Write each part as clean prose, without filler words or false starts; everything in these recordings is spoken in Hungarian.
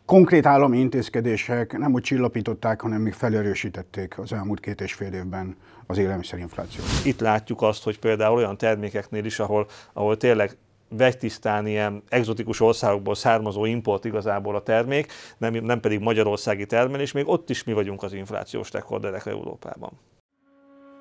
konkrét állami intézkedések nem úgy csillapították, hanem még felerősítették az elmúlt 2,5 évben az élelmiszerinflációt. Itt látjuk azt, hogy például olyan termékeknél is, ahol tényleg vegytisztán ilyen egzotikus országokból származó import igazából a termék, nem pedig magyarországi termelés, még ott is mi vagyunk az inflációs rekorderek Európában.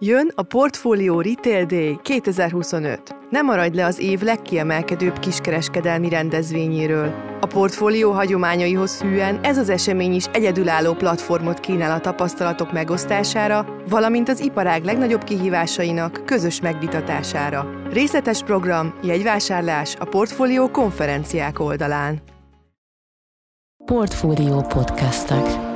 Jön a Portfolio Retail Day 2025. Ne maradj le az év legkiemelkedőbb kiskereskedelmi rendezvényéről. A portfólió hagyományaihoz hűen ez az esemény is egyedülálló platformot kínál a tapasztalatok megosztására, valamint az iparág legnagyobb kihívásainak közös megvitatására. Részletes program, jegyvásárlás a Portfolio konferenciák oldalán. Portfolio podcastek.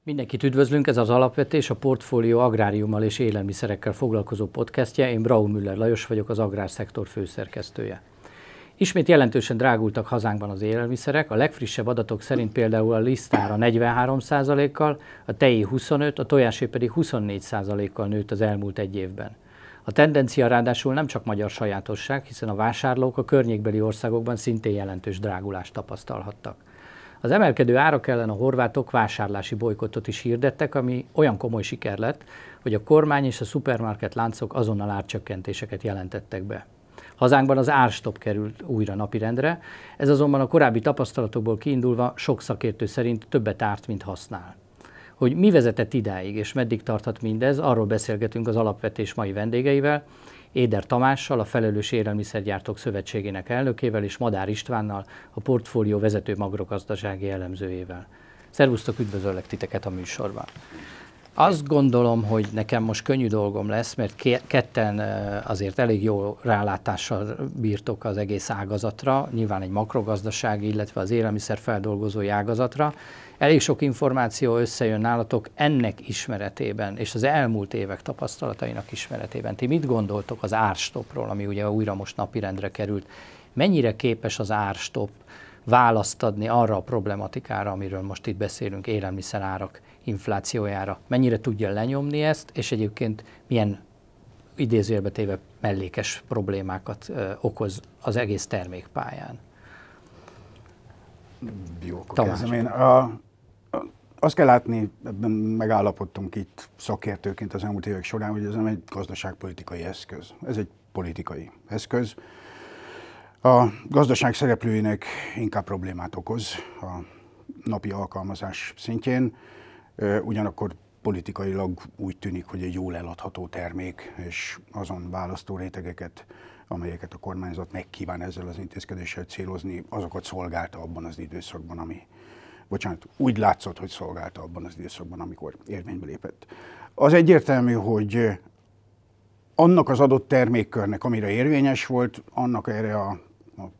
Mindenkit üdvözlünk, ez az Alapvetés, a Portfolio agráriummal és élelmiszerekkel foglalkozó podcastje. Én Braun Müller Lajos vagyok, az agrárszektor főszerkesztője. Ismét jelentősen drágultak hazánkban az élelmiszerek, a legfrissebb adatok szerint például a lisztára 43%-kal, a tejé 25%, a tojásé pedig 24%-kal nőtt az elmúlt egy évben. A tendencia ráadásul nem csak magyar sajátosság, hiszen a vásárlók a környékbeli országokban szintén jelentős drágulást tapasztalhattak. Az emelkedő árak ellen a horvátok vásárlási bolykottot is hirdettek, ami olyan komoly siker lett, hogy a kormány és a szupermarket láncok azonnal árcsökkentéseket jelentettek be. Hazánkban az árstop került újra napirendre, ez azonban a korábbi tapasztalatokból kiindulva sok szakértő szerint többet árt, mint használ. Hogy mi vezetett idáig és meddig tarthat mindez, arról beszélgetünk az Alapvetés mai vendégeivel, Éder Tamással, a Felelős Élelmiszergyártók Szövetségének elnökével és Madár Istvánnal, a Portfolio vezető makrogazdasági elemzőjével. Szervusztok, üdvözöllek titeket a műsorban. Azt gondolom, hogy nekem most könnyű dolgom lesz, mert ketten azért elég jó rálátással bírtok az egész ágazatra, nyilván egy makrogazdasági, illetve az élelmiszerfeldolgozói ágazatra. Elég sok információ összejön nálatok ennek ismeretében, és az elmúlt évek tapasztalatainak ismeretében. Ti mit gondoltok az árstopról, ami ugye újra most napirendre került? Mennyire képes az árstop választ adni arra a problematikára, amiről most itt beszélünk, élelmiszerárak inflációjára? Mennyire tudja lenyomni ezt, és egyébként milyen idézőjelbe téve mellékes problémákat okoz az egész termékpályán? Jó, akkor kezdem én. Azt kell látni, ebben megállapodtunk itt szakértőként az elmúlt évek során, hogy ez nem egy gazdaságpolitikai eszköz. Ez egy politikai eszköz. A gazdaság szereplőinek inkább problémát okoz a napi alkalmazás szintjén, ugyanakkor politikailag úgy tűnik, hogy egy jól eladható termék, és azon választórétegeket, amelyeket a kormányzat megkíván ezzel az intézkedéssel célozni, azokat szolgálta abban az időszakban, úgy látszott, hogy szolgálta abban az időszakban, amikor érvénybe lépett. Az egyértelmű, hogy annak az adott termékkörnek, amire érvényes volt, annak erre a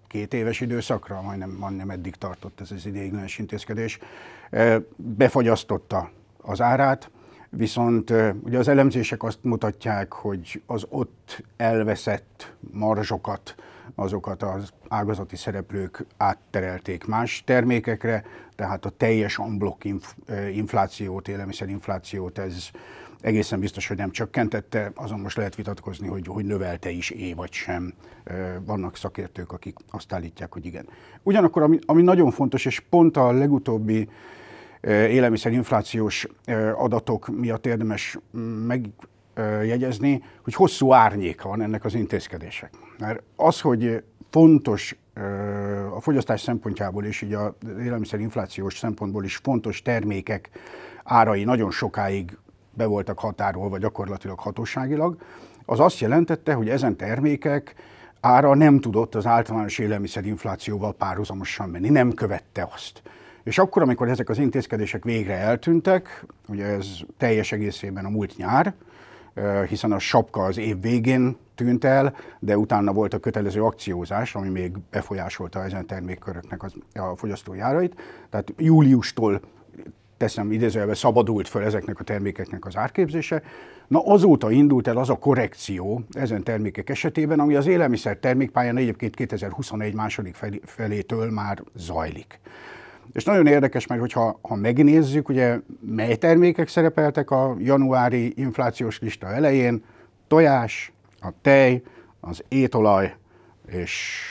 2 éves időszakra, majdnem eddig tartott ez az ideiglenes intézkedés, befagyasztotta az árát, viszont ugye az elemzések azt mutatják, hogy az ott elveszett marzsokat, azokat az ágazati szereplők átterelték más termékekre, tehát a teljes unblock inflációt, élelmiszerinflációt ez egészen biztos, hogy nem csökkentette, azon most lehet vitatkozni, hogy növelte is vagy sem. Vannak szakértők, akik azt állítják, hogy igen. Ugyanakkor, ami nagyon fontos, és pont a legutóbbi élelmiszerinflációs adatok miatt érdemes megjegyezni, hogy hosszú árnyéka van ennek az intézkedések. Mert az, hogy fontos a fogyasztás szempontjából és így az élelmiszerinflációs szempontból is fontos termékek árai nagyon sokáig be voltak határolva gyakorlatilag hatóságilag, az azt jelentette, hogy ezen termékek ára nem tudott az általános élelmiszerinflációval párhuzamosan menni, nem követte azt. És akkor, amikor ezek az intézkedések végre eltűntek, ugye ez teljes egészében a múlt nyár, hiszen a sapka az év végén tűnt el, de utána volt a kötelező akciózás, ami még befolyásolta ezen termékköröknek a fogyasztói árait. Tehát júliustól, teszem idézőjelbe, szabadult föl ezeknek a termékeknek az árképzése. Na azóta indult el az a korrekció ezen termékek esetében, ami az élelmiszer termékpályán egyébként 2021 második felétől már zajlik. És nagyon érdekes, mert hogyha megnézzük, ugye mely termékek szerepeltek a januári inflációs lista elején, tojás, a tej, az étolaj és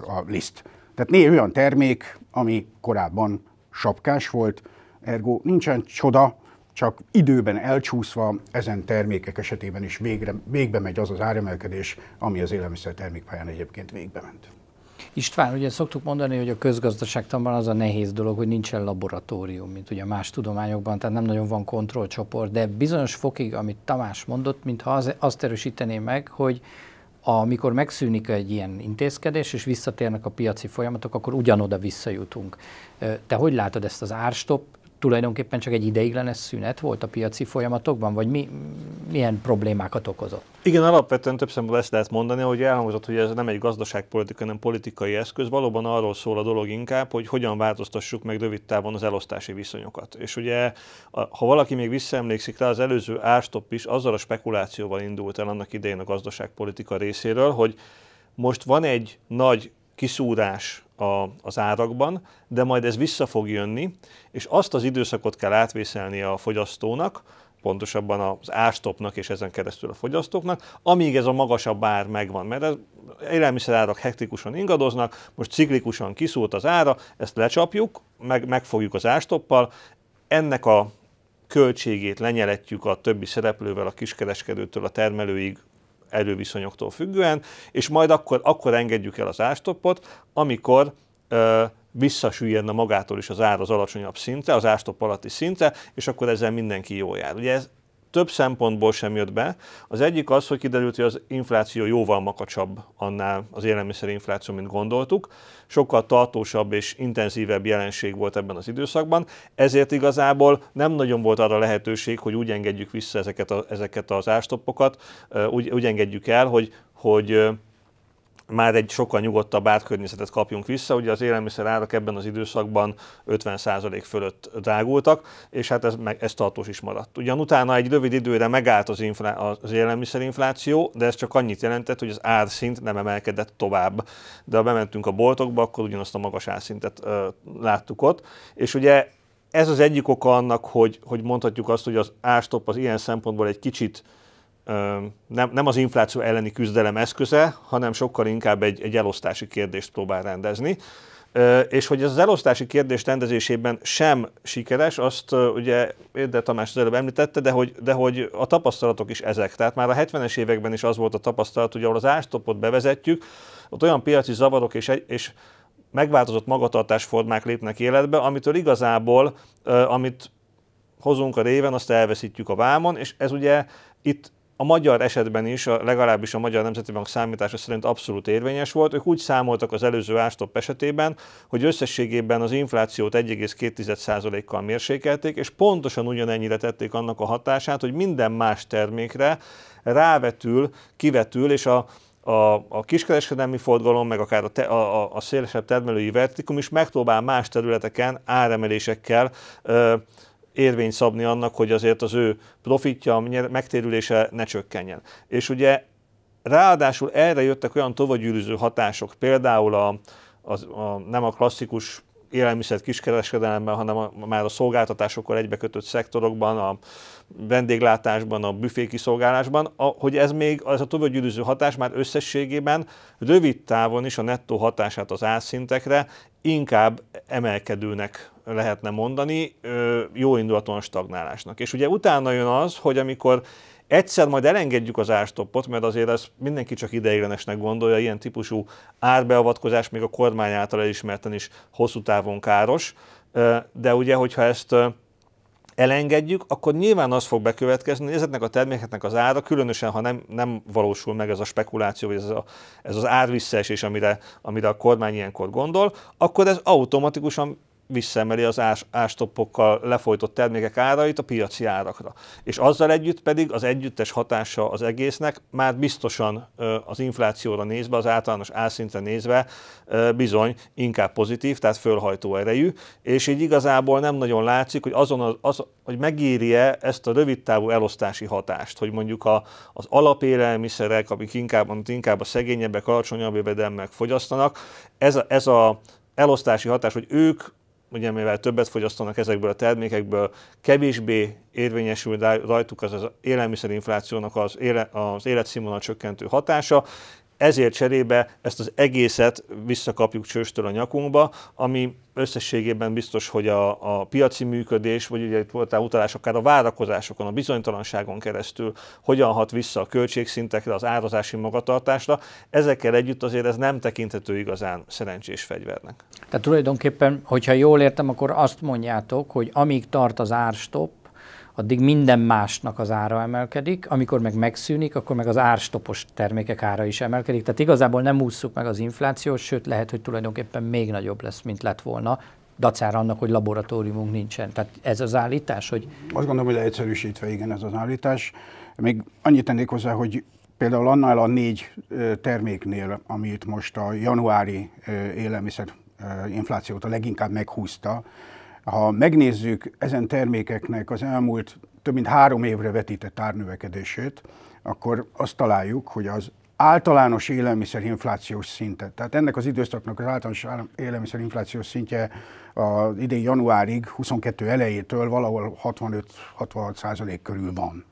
a liszt. Tehát 4 olyan termék, ami korábban sapkás volt, ergo nincsen csoda, csak időben elcsúszva ezen termékek esetében is végbe megy az az áremelkedés, ami az élelmiszer termékpályán egyébként végbe ment. István, ugye szoktuk mondani, hogy a közgazdaságtanban az a nehéz dolog, hogy nincsen laboratórium, mint ugye más tudományokban, tehát nem nagyon van kontrollcsoport, de bizonyos fokig, amit Tamás mondott, mintha azt erősítené meg, hogy amikor megszűnik egy ilyen intézkedés, és visszatérnek a piaci folyamatok, akkor ugyanoda visszajutunk. Te hogy látod ezt az árstopp? Tulajdonképpen csak egy ideiglenes szünet volt a piaci folyamatokban, vagy milyen problémákat okozott? Igen, alapvetően több szempontból ezt lehet mondani, hogy elhangzott, hogy ez nem egy gazdaságpolitika, hanem politikai eszköz. Valóban arról szól a dolog inkább, hogy hogyan változtassuk meg rövid távon az elosztási viszonyokat. És ugye, ha valaki még visszaemlékszik rá, az előző árstopp is azzal a spekulációval indult el annak idején a gazdaságpolitika részéről, hogy most van egy nagy kiszúrás az árakban, de majd ez vissza fog jönni, és azt az időszakot kell átvészelni a fogyasztónak, pontosabban az árstoppnak és ezen keresztül a fogyasztóknak, amíg ez a magasabb ár megvan. Mert az élelmiszerárak hektikusan ingadoznak, most ciklikusan kiszúrt az ára, ezt lecsapjuk, megfogjuk az árstoppal, ennek a költségét lenyeletjük a többi szereplővel, a kiskereskedőtől a termelőig, erőviszonyoktól függően, és majd akkor engedjük el az árstoppot, amikor visszasüllyedne magától is az ár az alacsonyabb szintre, az árstopp alatti szintre, és akkor ezzel mindenki jól jár. Ugye ez több szempontból sem jött be. Az egyik az, hogy kiderült, hogy az infláció jóval makacsabb annál az élelmiszerinfláció, mint gondoltuk. Sokkal tartósabb és intenzívebb jelenség volt ebben az időszakban, ezért igazából nem nagyon volt arra lehetőség, hogy úgy engedjük vissza ezeket az árstoppokat, úgy engedjük el, hogy már egy sokkal nyugodtabb árkörnyezetet kapjunk vissza. Ugye az élelmiszer árak ebben az időszakban 50% fölött drágultak, és hát ez tartós is maradt. Ugyan utána egy rövid időre megállt az élelmiszerinfláció, de ez csak annyit jelentett, hogy az árszint nem emelkedett tovább. De ha bementünk a boltokba, akkor ugyanazt a magas árszintet láttuk ott. És ugye ez az egyik oka annak, hogy mondhatjuk azt, hogy az árstopp az ilyen szempontból egy kicsit nem az infláció elleni küzdelem eszköze, hanem sokkal inkább egy elosztási kérdést próbál rendezni. És hogy ez az elosztási kérdés rendezésében sem sikeres, azt ugye Érder Tamás az előbb említette, de hogy a tapasztalatok is ezek. Tehát már a 70-es években is az volt a tapasztalat, hogy ahol az árstoppot bevezetjük, ott olyan piaci zavarok és megváltozott magatartásformák lépnek életbe, amitől igazából, amit hozunk a réven, azt elveszítjük a vámon, és ez ugye itt a magyar esetben is, legalábbis a Magyar Nemzeti Bank számítása szerint abszolút érvényes volt. Ők úgy számoltak az előző árstopp esetében, hogy összességében az inflációt 1,2%-kal mérsékelték, és pontosan ugyanennyire tették annak a hatását, hogy minden más termékre rávetül, kivetül, és a kiskereskedelmi forgalom, meg akár a szélesebb termelői vertikum is megpróbál más területeken áremelésekkel érvényt szabni annak, hogy azért az ő profitja, megtérülése ne csökkenjen. És ugye ráadásul erre jöttek olyan tovagyűrűző hatások, például nem a klasszikus élelmiszer kiskereskedelemben, hanem már a szolgáltatásokkal egybekötött szektorokban, a vendéglátásban, a büfékiszolgálásban, hogy ez a tovagyűrűző hatás már összességében rövid távon is a nettó hatását az árszintekre inkább emelkedőnek lehetne mondani, jó indulaton stagnálásnak. És ugye utána jön az, hogy amikor egyszer majd elengedjük az árstoppot, mert azért ezt mindenki csak ideiglenesnek gondolja, ilyen típusú árbeavatkozás még a kormány által elismerten is hosszú távon káros, de ugye, hogyha ezt elengedjük, akkor nyilván az fog bekövetkezni, hogy ezeknek a termékeknek az ára, különösen ha nem valósul meg ez a spekuláció, vagy ez az árvisszaesés, amire a kormány ilyenkor gondol, akkor ez automatikusan visszaemeli az árstoppokkal lefolytott termékek árait a piaci árakra. És azzal együtt pedig az együttes hatása az egésznek már biztosan az inflációra nézve, az általános árszintre nézve bizony inkább pozitív, tehát fölhajtó erejű, és így igazából nem nagyon látszik, hogy hogy megéri-e ezt a rövidtávú elosztási hatást, hogy mondjuk az alapélelmiszerek, amit inkább a szegényebbek, alacsonyabb jövedelmek fogyasztanak, ez a elosztási hatás, hogy ők ugye mivel többet fogyasztanak ezekből a termékekből, kevésbé érvényesül rajtuk az élelmiszerinflációnak az életszínvonal csökkentő hatása. ezért cserébe ezt az egészet visszakapjuk csőstől a nyakunkba, ami összességében biztos, hogy a piaci működés, vagy ugye itt voltál utalás akár a várakozásokon, a bizonytalanságon keresztül, hogyan hat vissza a költségszintekre, az árazási magatartásra, ezekkel együtt azért ez nem tekinthető igazán szerencsés fegyvernek. Tehát tulajdonképpen, hogyha jól értem, akkor azt mondjátok, hogy amíg tart az árstopp, addig minden másnak az ára emelkedik, amikor meg megszűnik, akkor meg az árstopos termékek ára is emelkedik. Tehát igazából nem ússzuk meg az inflációt, sőt lehet, hogy tulajdonképpen még nagyobb lesz, mint lett volna, dacára annak, hogy laboratóriumunk nincsen. Tehát ez az állítás, hogy... Azt gondolom, hogy leegyszerűsítve igen ez az állítás. Még annyit tennék hozzá, hogy például annál a 4 terméknél, amit most a januári élelmiszer inflációt a leginkább meghúzta, ha megnézzük ezen termékeknek az elmúlt több mint 3 évre vetített árnövekedését, akkor azt találjuk, hogy az általános élelmiszerinflációs szintet, tehát ennek az időszaknak az általános élelmiszerinflációs szintje az idén januárig, 22 elejétől valahol 65-66% körül van.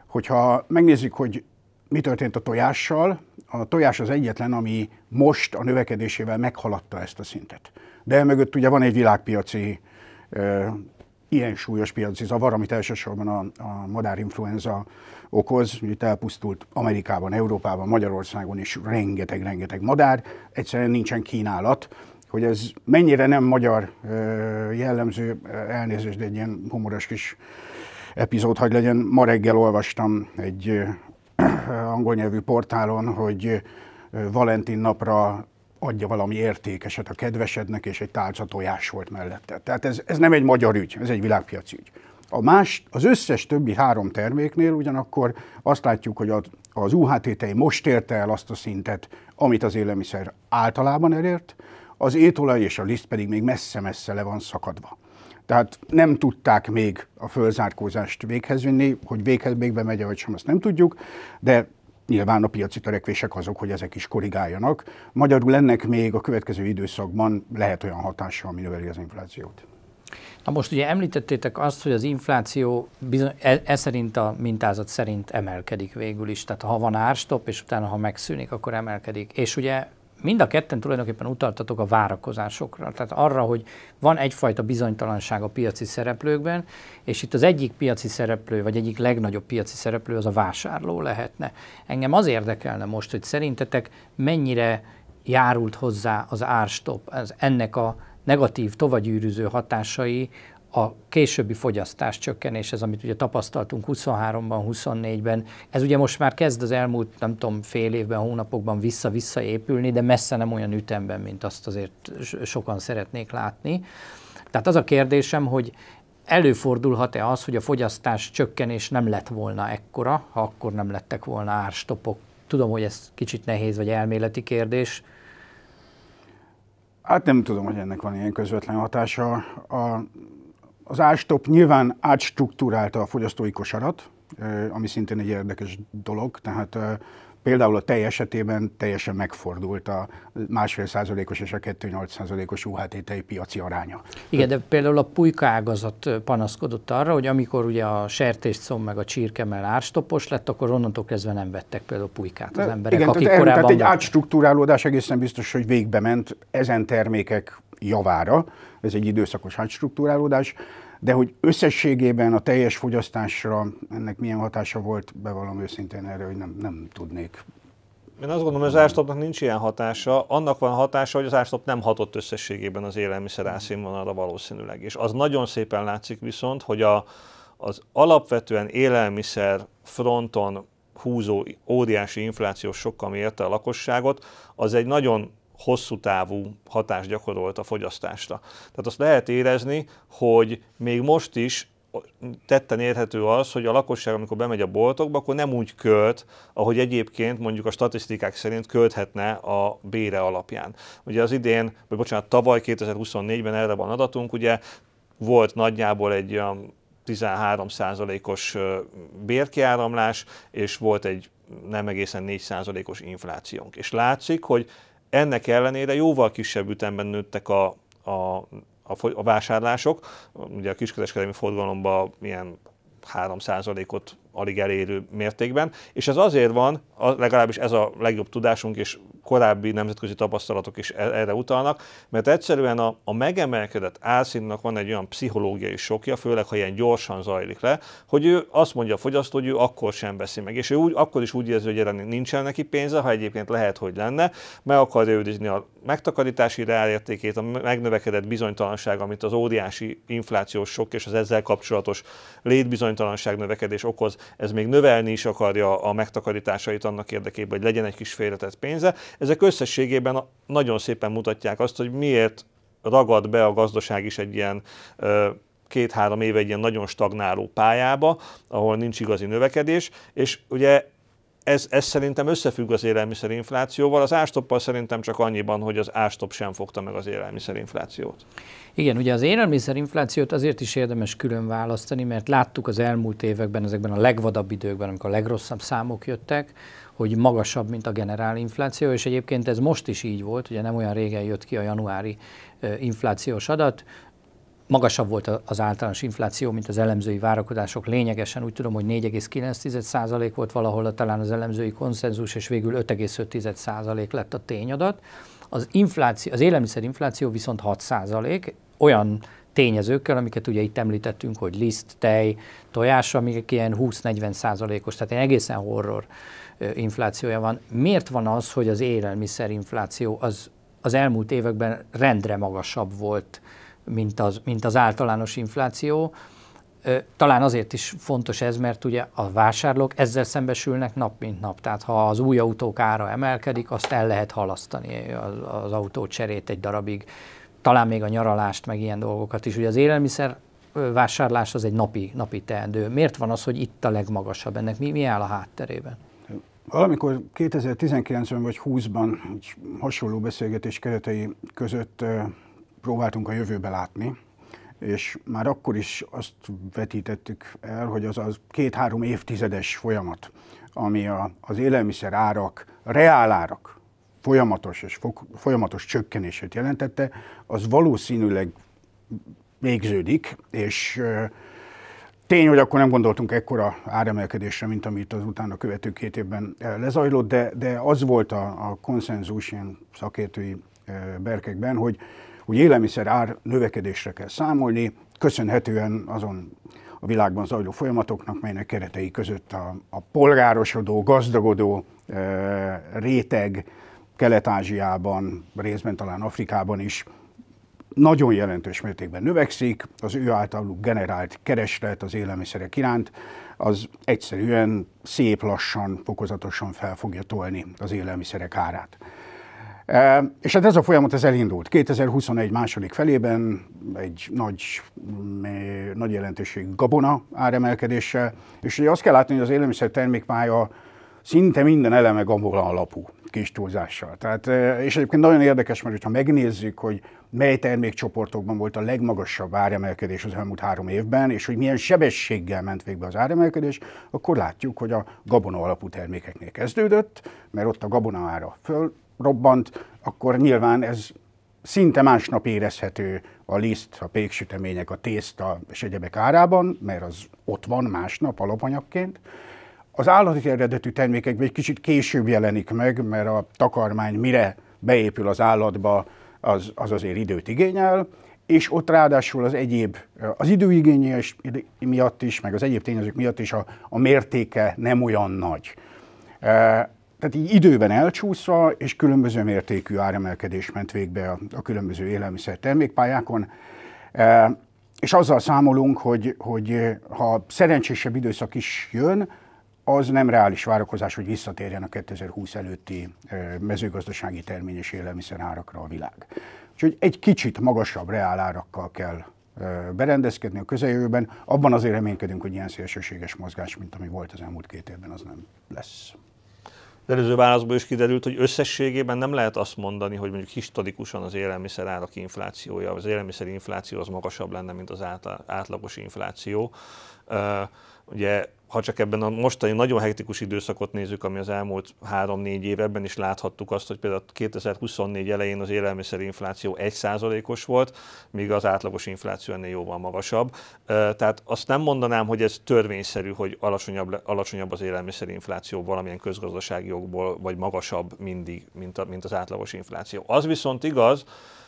Hogyha megnézzük, hogy mi történt a tojással, a tojás az egyetlen, ami most a növekedésével meghaladta ezt a szintet. De emögött ugye van egy világpiaci, ilyen súlyos piaci zavar, amit elsősorban a madárinfluenza okoz. Itt elpusztult Amerikában, Európában, Magyarországon is rengeteg madár, egyszerűen nincsen kínálat. Hogy ez mennyire nem magyar jellemző, elnézést, de egy ilyen humoros kis epizód hagy legyen. Ma reggel olvastam egy angol nyelvű portálon, hogy Valentin napra adja valami értékeset a kedvesednek, és egy tálca tojás volt mellette. Tehát ez nem egy magyar ügy, ez egy világpiaci ügy. Az összes többi 3 terméknél ugyanakkor azt látjuk, hogy az UHT-tej most érte el azt a szintet, amit az élelmiszer általában elért, az étolaj és a liszt pedig még messze-messze le van szakadva. Tehát nem tudták még a fölzárkózást véghez vinni, hogy végbe megy, vagy sem, azt nem tudjuk, de nyilván a piaci törekvések azok, hogy ezek is korrigáljanak. Magyarul ennek még a következő időszakban lehet olyan hatása, ami növeli az inflációt. Na most ugye említettétek azt, hogy az infláció szerint a mintázat szerint emelkedik végül is. Tehát ha van árstopp, és utána ha megszűnik, akkor emelkedik. És ugye mind a ketten tulajdonképpen utaltatok a várakozásokra, tehát arra, hogy van egyfajta bizonytalanság a piaci szereplőkben, és itt az egyik piaci szereplő, vagy egyik legnagyobb piaci szereplő az a vásárló lehetne. Engem az érdekelne most, hogy szerintetek mennyire járult hozzá az árstopp, ennek a negatív, tovagyűrűző hatásai a későbbi fogyasztás csökkenéshez, amit ugye tapasztaltunk 23-ban, 24-ben. Ez ugye most már kezd az elmúlt, nem tudom, fél évben, hónapokban vissza-vissza épülni, de messze nem olyan ütemben, mint azt azért sokan szeretnék látni. Tehát az a kérdésem, hogy előfordulhat-e az, hogy a fogyasztás csökkenés nem lett volna ekkora, ha akkor nem lettek volna árstoppok? Tudom, hogy ez kicsit nehéz vagy elméleti kérdés. Hát nem tudom, hogy ennek van ilyen közvetlen hatása. Az árstopp nyilván átstruktúrálta a fogyasztói kosarat, ami szintén egy érdekes dolog, tehát például a tej esetében teljesen megfordult a 1,5%-os és a 2,8%-os UHT-tej piaci aránya. Igen, de például a pulykaágazat panaszkodott arra, hogy amikor ugye a sertészcomb meg a csirkemell árstoppos lett, akkor onnantól kezdve nem vettek például pulykát az emberek, igen, akik tehát korábban... Tehát egy átstruktúrálódás egészen biztos, hogy végbe ment ezen termékek javára, ez egy időszakos átstruktúrálódás, de hogy összességében a teljes fogyasztásra ennek milyen hatása volt, bevallom őszintén erre, hogy nem tudnék. Én azt gondolom, hogy az árstoppnak nincs ilyen hatása. Annak van hatása, hogy az árstopp nem hatott összességében az élelmiszer árszínvonalra valószínűleg. És az nagyon szépen látszik viszont, hogy az alapvetően élelmiszer fronton húzó óriási inflációs sok, ami érte a lakosságot, az egy nagyon hosszú távú hatást gyakorolt a fogyasztásra. Tehát azt lehet érezni, hogy még most is tetten érhető az, hogy a lakosság, amikor bemegy a boltokba, akkor nem úgy költ, ahogy egyébként mondjuk a statisztikák szerint költhetne a bére alapján. Ugye az idén, vagy bocsánat, tavaly 2024-ben erre van adatunk, ugye volt nagyjából egy olyan 13%-os bérkiáramlás, és volt egy nem egészen 4%-os inflációnk. És látszik, hogy ennek ellenére jóval kisebb ütemben nőttek a vásárlások. Ugye a kiskereskedelmi forgalomban ilyen 3%-ot alig elérő mértékben, és ez azért van, legalábbis ez a legjobb tudásunk, és korábbi nemzetközi tapasztalatok is erre utalnak, mert egyszerűen a megemelkedett árszintnak van egy olyan pszichológiai sokja, főleg ha ilyen gyorsan zajlik le, hogy ő azt mondja a fogyasztó, hogy ő akkor sem veszi meg, és ő akkor is úgy érzi, hogy erre nincsen neki pénze, ha egyébként lehet, hogy lenne, meg akarja őrizni a megtakarítási reálértékét, a megnövekedett bizonytalanság, amit az óriási inflációs sok és az ezzel kapcsolatos létbizonytalanság növekedés okoz, ez még növelni is akarja a megtakarításait annak érdekében, hogy legyen egy kis félretett pénze. Ezek összességében nagyon szépen mutatják azt, hogy miért ragad be a gazdaság is egy ilyen 2-3 éve egy ilyen nagyon stagnáló pályába, ahol nincs igazi növekedés, és ugye ez szerintem összefügg az élelmiszerinflációval, az árstoppal szerintem csak annyiban, hogy az árstopp sem fogta meg az élelmiszerinflációt. Igen, ugye az élelmiszerinflációt azért is érdemes külön választani, mert láttuk az elmúlt években, ezekben a legvadabb időkben, amikor a legrosszabb számok jöttek, hogy magasabb, mint a generál infláció, és egyébként ez most is így volt, ugye nem olyan régen jött ki a januári inflációs adat, magasabb volt az általános infláció, mint az elemzői várakozások. Lényegesen úgy tudom, hogy 4,9% volt valahol talán az elemzői konszenzus, és végül 5,5% lett a tényadat. Az élelmiszerinfláció viszont 6%, olyan tényezőkkel, amiket ugye itt említettünk, hogy liszt, tej, tojás, amik ilyen 20-40%-os, tehát egy egészen horror inflációja van. Miért van az, hogy az élelmiszerinfláció az elmúlt években rendre magasabb volt, mint az általános infláció? Talán azért is fontos ez, mert ugye a vásárlók ezzel szembesülnek nap mint nap. Tehát ha az új autók ára emelkedik, azt el lehet halasztani, az autócserét egy darabig, talán még a nyaralást, meg ilyen dolgokat is. Ugye az élelmiszer vásárlás az egy napi teendő. Miért van az, hogy itt a legmagasabb? Ennek mi áll a hátterében? Valamikor 2019-ben vagy 20-ban hasonló beszélgetés keretei között próbáltunk a jövőbe látni, és már akkor is azt vetítettük el, hogy az 2-3 évtizedes folyamat, ami az élelmiszer árak, reálárak folyamatos csökkenését jelentette, az valószínűleg végződik, és tény, hogy akkor nem gondoltunk ekkora áremelkedésre, mint amit az utána követő 2 évben lezajlott, de az volt a konszenzus ilyen szakértői berkekben, hogy élelmiszer ár növekedésre kell számolni, köszönhetően azon a világban zajló folyamatoknak, melynek keretei között a polgárosodó, gazdagodó réteg Kelet-Ázsiában, részben talán Afrikában is nagyon jelentős mértékben növekszik, az ő általuk generált kereslet az élelmiszerek iránt, az egyszerűen szép lassan, fokozatosan fel fogja tolni az élelmiszerek árát. És hát ez a folyamat elindult. 2021 második felében egy nagy jelentőségű gabona áremelkedéssel, és ugye azt kell látni, hogy az élelmiszer termékpálya szinte minden eleme gabona alapú, kis túlzással. Tehát, és egyébként nagyon érdekes, mert ha megnézzük, hogy mely termékcsoportokban volt a legmagasabb áremelkedés az elmúlt 3 évben, és hogy milyen sebességgel ment végbe az áremelkedés, akkor látjuk, hogy a gabona alapú termékeknél kezdődött, mert ott a gabona ára fölrobbant, akkor nyilván ez szinte másnap érezhető a liszt, a péksütemények, a tészta és egyebek árában, mert az ott van másnap alapanyagként. Az állati eredetű termékekben egy kicsit később jelenik meg, mert a takarmány mire beépül az állatba, az azért időt igényel, és ott ráadásul az időigénye miatt is, meg az egyéb tényezők miatt is a mértéke nem olyan nagy. Tehát így időben elcsúszva, és különböző mértékű áremelkedés ment végbe a különböző élelmiszer termékpályákon. És azzal számolunk, hogy ha szerencsésebb időszak is jön, az nem reális várakozás, hogy visszatérjen a 2020 előtti mezőgazdasági termény és élelmiszer árakra a világ. Úgyhogy egy kicsit magasabb reálárakkal kell berendezkedni a közeljövőben. Abban azért reménykedünk, hogy ilyen szélsőséges mozgás, mint ami volt az elmúlt 2 évben, az nem lesz. Az előző válaszból is kiderült, hogy összességében nem lehet azt mondani, hogy mondjuk historikusan az élelmiszer árak inflációja, az élelmiszer infláció az magasabb lenne, mint az átlagos infláció. Ugye ha csak ebben a mostani nagyon hektikus időszakot nézzük, ami az elmúlt 3-4 év, ebben is láthattuk azt, hogy például 2024 elején az élelmiszerinfláció 1%-os volt, míg az átlagos infláció ennél jóval magasabb. Tehát azt nem mondanám, hogy ez törvényszerű, hogy alacsonyabb az élelmiszerinfláció valamilyen közgazdasági okból, vagy magasabb mindig, mint az átlagos infláció. Az viszont igaz,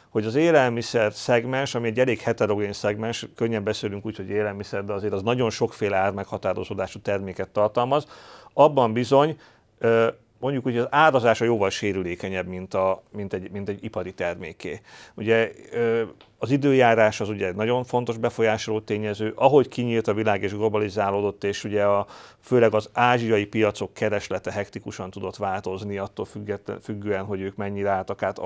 hogy az élelmiszer szegmens, ami egy elég heterogén szegmens, könnyen beszélünk úgy, hogy élelmiszer, de azért az nagyon sokféle ármeghatározódású terméket tartalmaz, abban bizony mondjuk úgy, az árazása jóval sérülékenyebb, mint egy ipari terméké. Ugye az időjárás az ugye nagyon fontos befolyásoló tényező, ahogy kinyílt a világ és globalizálódott, és ugye főleg az ázsiai piacok kereslete hektikusan tudott változni, attól függően, hogy ők mennyire álltak át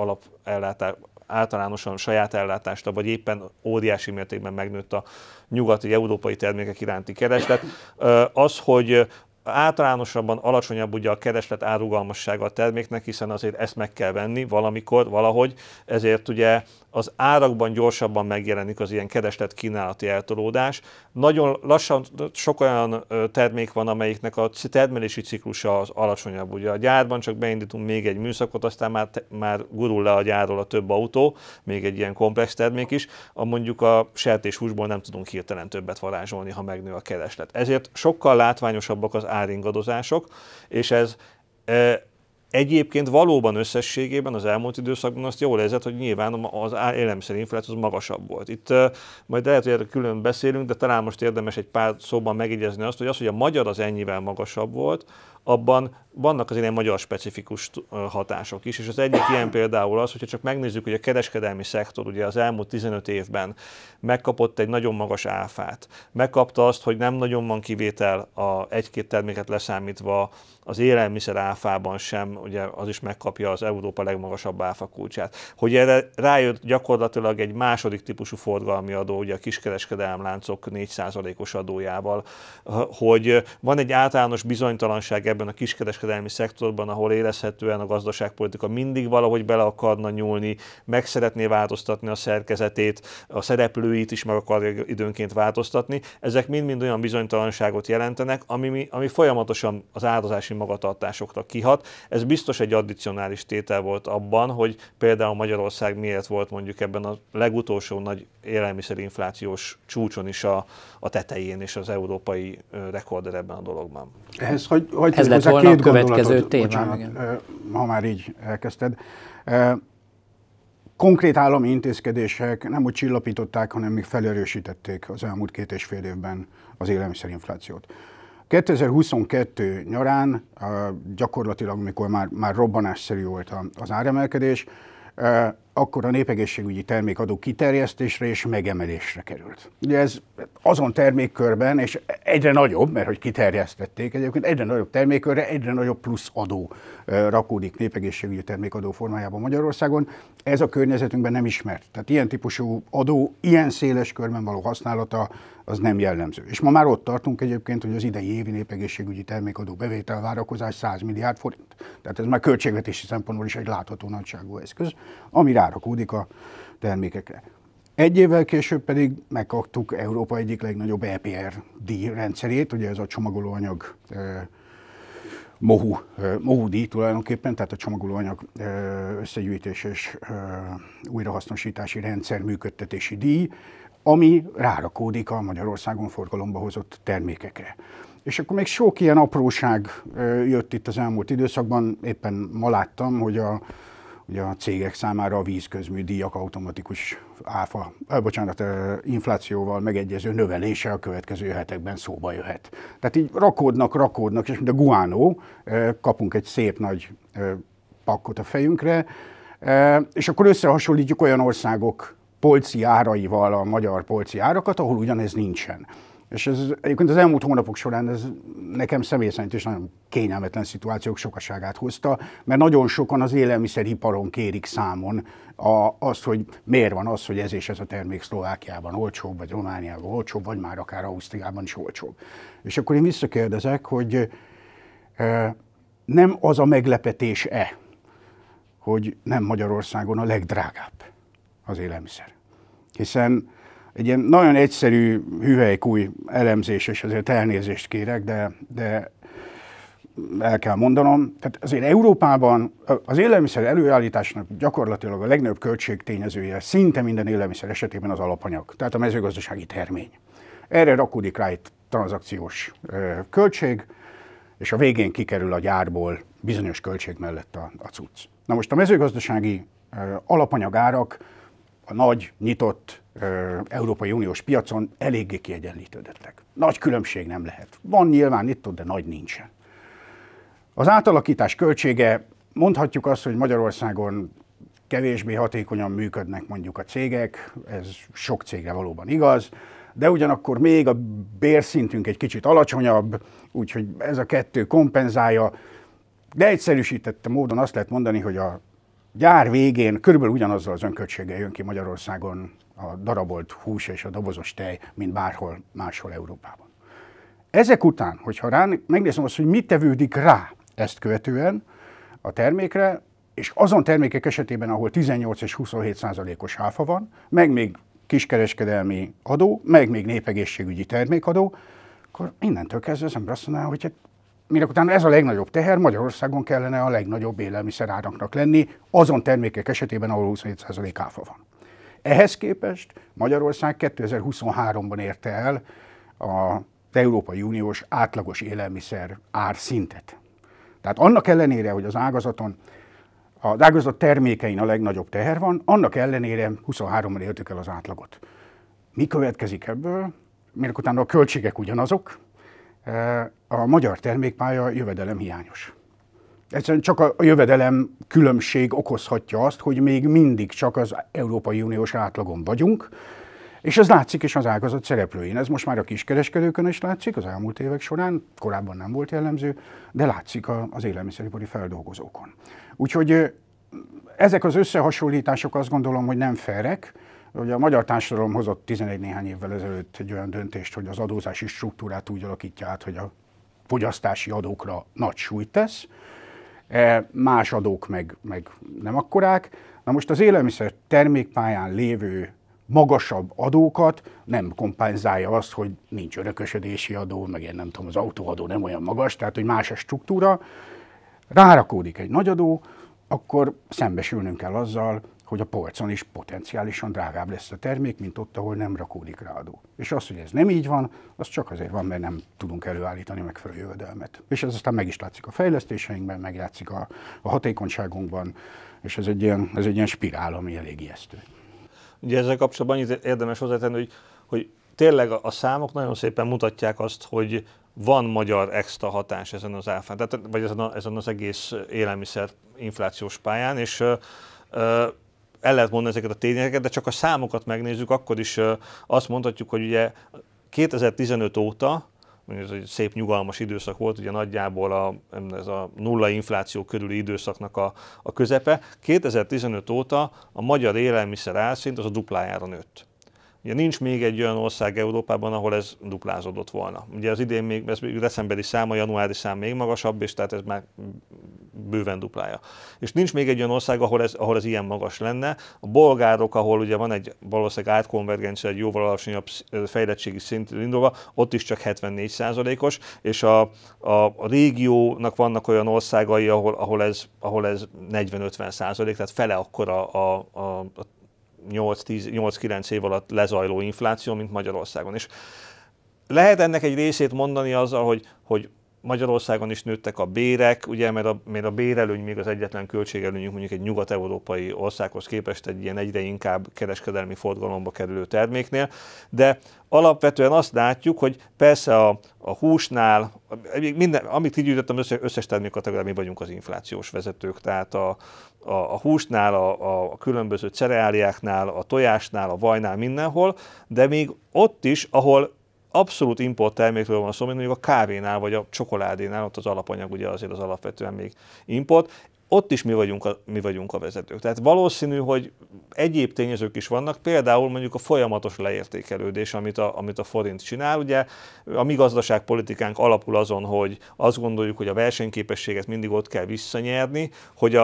általánosan saját ellátásra, vagy éppen óriási mértékben megnőtt a nyugati európai termékek iránti kereslet. Az, hogy általánosabban alacsonyabb ugye a kereslet árugalmassága a terméknek, hiszen azért ezt meg kell venni valamikor, valahogy, ezért ugye az árakban gyorsabban megjelenik az ilyen kereslet-kínálati eltolódás. Nagyon lassan sok olyan termék van, amelyiknek a termelési ciklusa az alacsonyabb. Ugye a gyárban csak beindítunk még egy műszakot, aztán már gurul le a gyárról a több autó, még egy ilyen komplex termék is. Mondjuk a sertéshúsból nem tudunk hirtelen többet varázsolni, ha megnő a kereslet. Ezért sokkal látványosabbak az áringadozások, és ez egyébként valóban összességében az elmúlt időszakban azt jól érzett, hogy nyilván az élelmiszerinfláció az magasabb volt. Itt majd lehet, hogy erről külön beszélünk, de talán most érdemes egy pár szóban megjegyezni azt, hogy a magyar az ennyivel magasabb volt, abban vannak az ilyen magyar specifikus hatások is, és az egyik ilyen például az, hogyha csak megnézzük, hogy a kereskedelmi szektor ugye az elmúlt 15 évben megkapott egy nagyon magas áfát, megkapta azt, hogy nem nagyon van kivétel egy-két terméket leszámítva, az élelmiszer áfában sem, ugye az is megkapja az Európa legmagasabb áfa kulcsát. Hogy erre rájött gyakorlatilag egy második típusú forgalmi adó, ugye a kiskereskedelemláncok 4%-os adójával, hogy van egy általános bizonytalanság ebben a kiskereskedelmi szektorban, ahol érezhetően a gazdaságpolitika mindig valahogy bele akarna nyúlni, meg szeretné változtatni a szerkezetét, a szereplőit is meg akarja időnként változtatni. Ezek mind-mind olyan bizonytalanságot jelentenek, ami folyamatosan az árazási magatartásokra kihat. Ez biztos egy addicionális tétel volt abban, hogy például Magyarország miért volt mondjuk ebben a legutolsó nagy élelmiszerinflációs csúcson is a tetején, és az európai rekorder ebben a dologban. Ez lett volna a következő téma. Ha már így elkezdted. Konkrét állami intézkedések nem úgy csillapították, hanem még felerősítették az elmúlt 2,5 évben az élelmiszerinflációt. 2022 nyarán gyakorlatilag, amikor már robbanásszerű volt az áremelkedés, akkor a népegészségügyi termékadó kiterjesztésre és megemelésre került. Ugye ez azon termékkörben, és egyre nagyobb, mert hogy kiterjesztették, egyébként egyre nagyobb termékkörre egyre nagyobb plusz adó rakódik népegészségügyi termékadó formájában Magyarországon. Ez a környezetünkben nem ismert. Tehát ilyen típusú adó, ilyen széles körben való használata az nem jellemző. És ma már ott tartunk egyébként, hogy az idei évi népegészségügyi termékadó bevétel várakozás 100 milliárd forint. Tehát ez már költségvetési szempontból is egy látható nagyságú eszköz, ami rárakódik a termékekre. Egy évvel később pedig megkaptuk Európa egyik legnagyobb EPR díj rendszerét, ugye ez a csomagolóanyag MOHU díj tulajdonképpen, tehát a csomagolóanyag összegyűjtés és újrahasznosítási rendszer működtetési díj, ami rárakódik a Magyarországon forgalomba hozott termékekre. És akkor még sok ilyen apróság jött itt az elmúlt időszakban, éppen ma láttam, hogy ugye a cégek számára a vízközműdíjak automatikus inflációval megegyező növelése a következő hetekben szóba jöhet. Tehát így rakódnak, és mint a guánó, kapunk egy szép nagy pakkot a fejünkre, és akkor összehasonlítjuk olyan országok polci áraival a magyar polci árakat, ahol ugyanez nincsen. És ez egyébként az elmúlt hónapok során ez nekem személy szerint is nagyon kényelmetlen szituációk sokaságát hozta, mert nagyon sokan az élelmiszeriparon kérik számon azt, hogy miért van az, hogy ez és ez a termék Szlovákiában olcsóbb, vagy Romániában olcsóbb, vagy már akár Ausztriában is olcsóbb. És akkor én visszakérdezek, hogy nem az a meglepetés-e, hogy nem Magyarországon a legdrágább az élelmiszer. Hiszen egy ilyen nagyon egyszerű hüvelykúj elemzés, és azért elnézést kérek, de el kell mondanom. Tehát azért Európában az élelmiszer előállításnak gyakorlatilag a legnagyobb költségtényezője szinte minden élelmiszer esetében az alapanyag, tehát a mezőgazdasági termény. Erre rakódik rá egy tranzakciós költség, és a végén kikerül a gyárból bizonyos költség mellett a cucc. Na most a mezőgazdasági alapanyagárak a nagy, nyitott Európai Uniós piacon eléggé kiegyenlítődöttek. Nagy különbség nem lehet. Van nyilván itt, de nagy nincsen. Az átalakítás költsége, mondhatjuk azt, hogy Magyarországon kevésbé hatékonyan működnek mondjuk a cégek, ez sok cégre valóban igaz, de ugyanakkor még a bérszintünk egy kicsit alacsonyabb, úgyhogy ez a kettő kompenzálja, de egyszerűsített módon azt lehet mondani, hogy a gyár végén körülbelül ugyanazzal az önköltséggel jön ki Magyarországon a darabolt hús és a dobozos tej, mint bárhol máshol Európában. Ezek után, hogyha megnézem azt, hogy mit tevődik rá ezt követően a termékre, és azon termékek esetében, ahol 18 és 27%-os áfa van, meg még kiskereskedelmi adó, meg még népegészségügyi termékadó, akkor innentől kezdve az ember azt mondaná, hogy minek utána ez a legnagyobb teher, Magyarországon kellene a legnagyobb élelmiszeráraknak lenni, azon termékek esetében, ahol 27% áfa van. Ehhez képest Magyarország 2023-ban érte el az Európai Uniós átlagos élelmiszer árszintet. Tehát annak ellenére, hogy az ágazat termékein a legnagyobb teher van, annak ellenére 23-ban értük el az átlagot. Mi következik ebből? Minek utána a költségek ugyanazok, a magyar termékpálya jövedelem hiányos. Egyszerűen csak a jövedelem különbség okozhatja azt, hogy még mindig csak az Európai Uniós átlagon vagyunk, és ez látszik is az ágazat szereplőin. Ez most már a kiskereskedőkön is látszik az elmúlt évek során, korábban nem volt jellemző, de látszik az élelmiszeripari feldolgozókon. Úgyhogy ezek az összehasonlítások azt gondolom, hogy nem fairek. Ugye a magyar társadalom hozott 11 néhány évvel ezelőtt egy olyan döntést, hogy az adózási struktúrát úgy alakítja át, hogy a fogyasztási adókra nagy súlyt tesz, más adók meg nem akkorák. Na most az élelmiszer termékpályán lévő magasabb adókat nem kompenzálja azt, hogy nincs örökösödési adó, meg én nem tudom, az autóadó nem olyan magas, tehát hogy más a struktúra, rárakódik egy nagy adó, akkor szembesülnünk kell azzal, hogy a polcon is potenciálisan drágább lesz a termék, mint ott, ahol nem rakódik rá adó. És az, hogy ez nem így van, az csak azért van, mert nem tudunk előállítani megfelelő jövedelmet. És ez aztán meg is látszik a fejlesztéseinkben, meglátszik a hatékonyságunkban, és ez egy ilyen spirál, ami elég ijesztő. Ugye ezzel kapcsolatban annyit érdemes hozzátenni, hogy tényleg a számok nagyon szépen mutatják azt, hogy van magyar extra hatás ezen az áfán, vagy ezen az egész élelmiszer inflációs pályán, és el lehet mondani ezeket a tényeket, de csak a számokat megnézzük, akkor is azt mondhatjuk, hogy ugye 2015 óta, ez egy szép nyugalmas időszak volt, ugye nagyjából ez a nulla infláció körüli időszaknak a közepe, 2015 óta a magyar élelmiszer árszint az a duplájára nőtt. Ugye nincs még egy olyan ország Európában, ahol ez duplázódott volna. Ugye az idén még, ez decemberi szám, a januári szám még magasabb, és tehát ez már bőven duplája. És nincs még egy olyan ország, ahol ez ilyen magas lenne. A bolgárok, ahol ugye van egy valószínűleg átkonvergencia, egy jóval alacsonyabb fejlettségi szintről indulva, ott is csak 74%-os, és a régiónak vannak olyan országai, ahol ez 40-50%, tehát fele akkora a 8-9 év alatt lezajló infláció, mint Magyarországon. És lehet ennek egy részét mondani azzal, hogy Magyarországon is nőttek a bérek, ugye, mert a bérelőny még az egyetlen költségelőnyünk mondjuk egy nyugat-európai országhoz képest egy ilyen egyre inkább kereskedelmi forgalomba kerülő terméknél, de alapvetően azt látjuk, hogy persze a húsnál, amit így gyűjtöttem, összes termékkategóriában mi vagyunk az inflációs vezetők, tehát a húsnál, a különböző cereáliáknál, a tojásnál, a vajnál, mindenhol, de még ott is, ahol abszolút import termékről van szó, mint mondjuk a kávénál vagy a csokoládénál, ott az alapanyag ugye azért az alapvetően még import, ott is mi vagyunk a vezetők. Tehát valószínű, hogy egyéb tényezők is vannak, például mondjuk a folyamatos leértékelődés, amit a forint csinál. Ugye a mi gazdaságpolitikánk alapul azon, hogy azt gondoljuk, hogy a versenyképességet mindig ott kell visszanyerni, hogy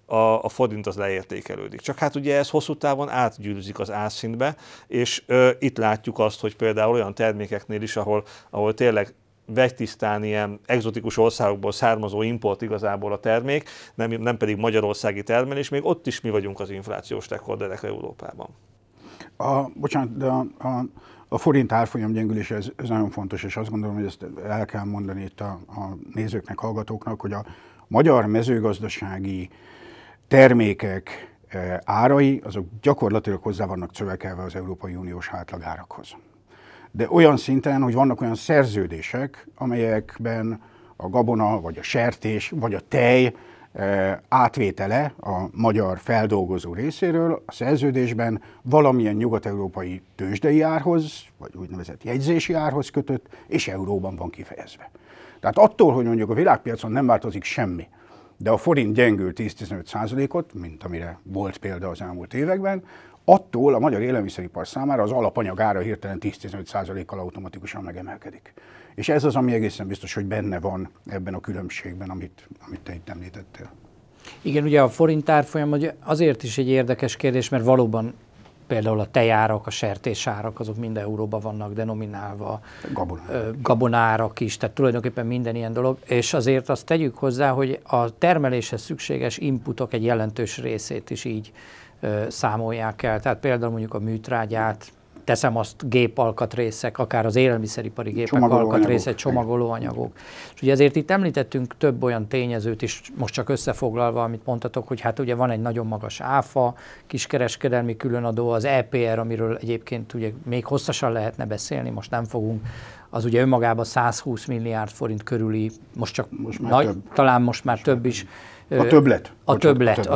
a forint az leértékelődik. Csak hát ugye ez hosszú távon átgyűrűzik az árszintbe, és itt látjuk azt, hogy például olyan termékeknél is, ahol tényleg vegytisztán ilyen egzotikus országokból származó import igazából a termék, nem pedig magyarországi termelés, még ott is mi vagyunk az inflációs rekorderek Európában. Bocsánat, de a forint árfolyam gyengülés, ez nagyon fontos, és azt gondolom, hogy ezt el kell mondani itt a nézőknek, hallgatóknak, hogy a magyar mezőgazdasági termékek árai, azok gyakorlatilag hozzá vannak szövekelve az Európai Uniós átlagárakhoz. De olyan szinten, hogy vannak olyan szerződések, amelyekben a gabona, vagy a sertés, vagy a tej átvétele a magyar feldolgozó részéről a szerződésben valamilyen nyugat-európai tőzsdei árhoz, vagy úgynevezett jegyzési árhoz kötött, és euróban van kifejezve. Tehát attól, hogy mondjuk a világpiacon nem változik semmi, de a forint gyengül 10-15%-ot, mint amire volt példa az elmúlt években, attól a magyar élelmiszeripar számára az alapanyag ára hirtelen 10-15%-kal automatikusan megemelkedik. És ez az, ami egészen biztos, hogy benne van ebben a különbségben, amit te itt említettél. Igen, ugye a forint árfolyam azért is egy érdekes kérdés, mert valóban például a tejárak, a sertésárak, azok mind euróban vannak denominálva, gabonárak is, tehát tulajdonképpen minden ilyen dolog, és azért azt tegyük hozzá, hogy a termeléshez szükséges inputok egy jelentős részét is így számolják el. Tehát például mondjuk a műtrágyát, teszem azt gépalkatrészek, akár az élelmiszeripari gépek alkatrészek, csomagolóanyagok. És ugye ezért itt említettünk több olyan tényezőt is, most csak összefoglalva, amit mondtatok, hogy hát ugye van egy nagyon magas áfa, kiskereskedelmi különadó, az EPR, amiről egyébként ugye még hosszasan lehetne beszélni, most nem fogunk, az ugye önmagában 120 milliárd forint körüli, talán most már több is. A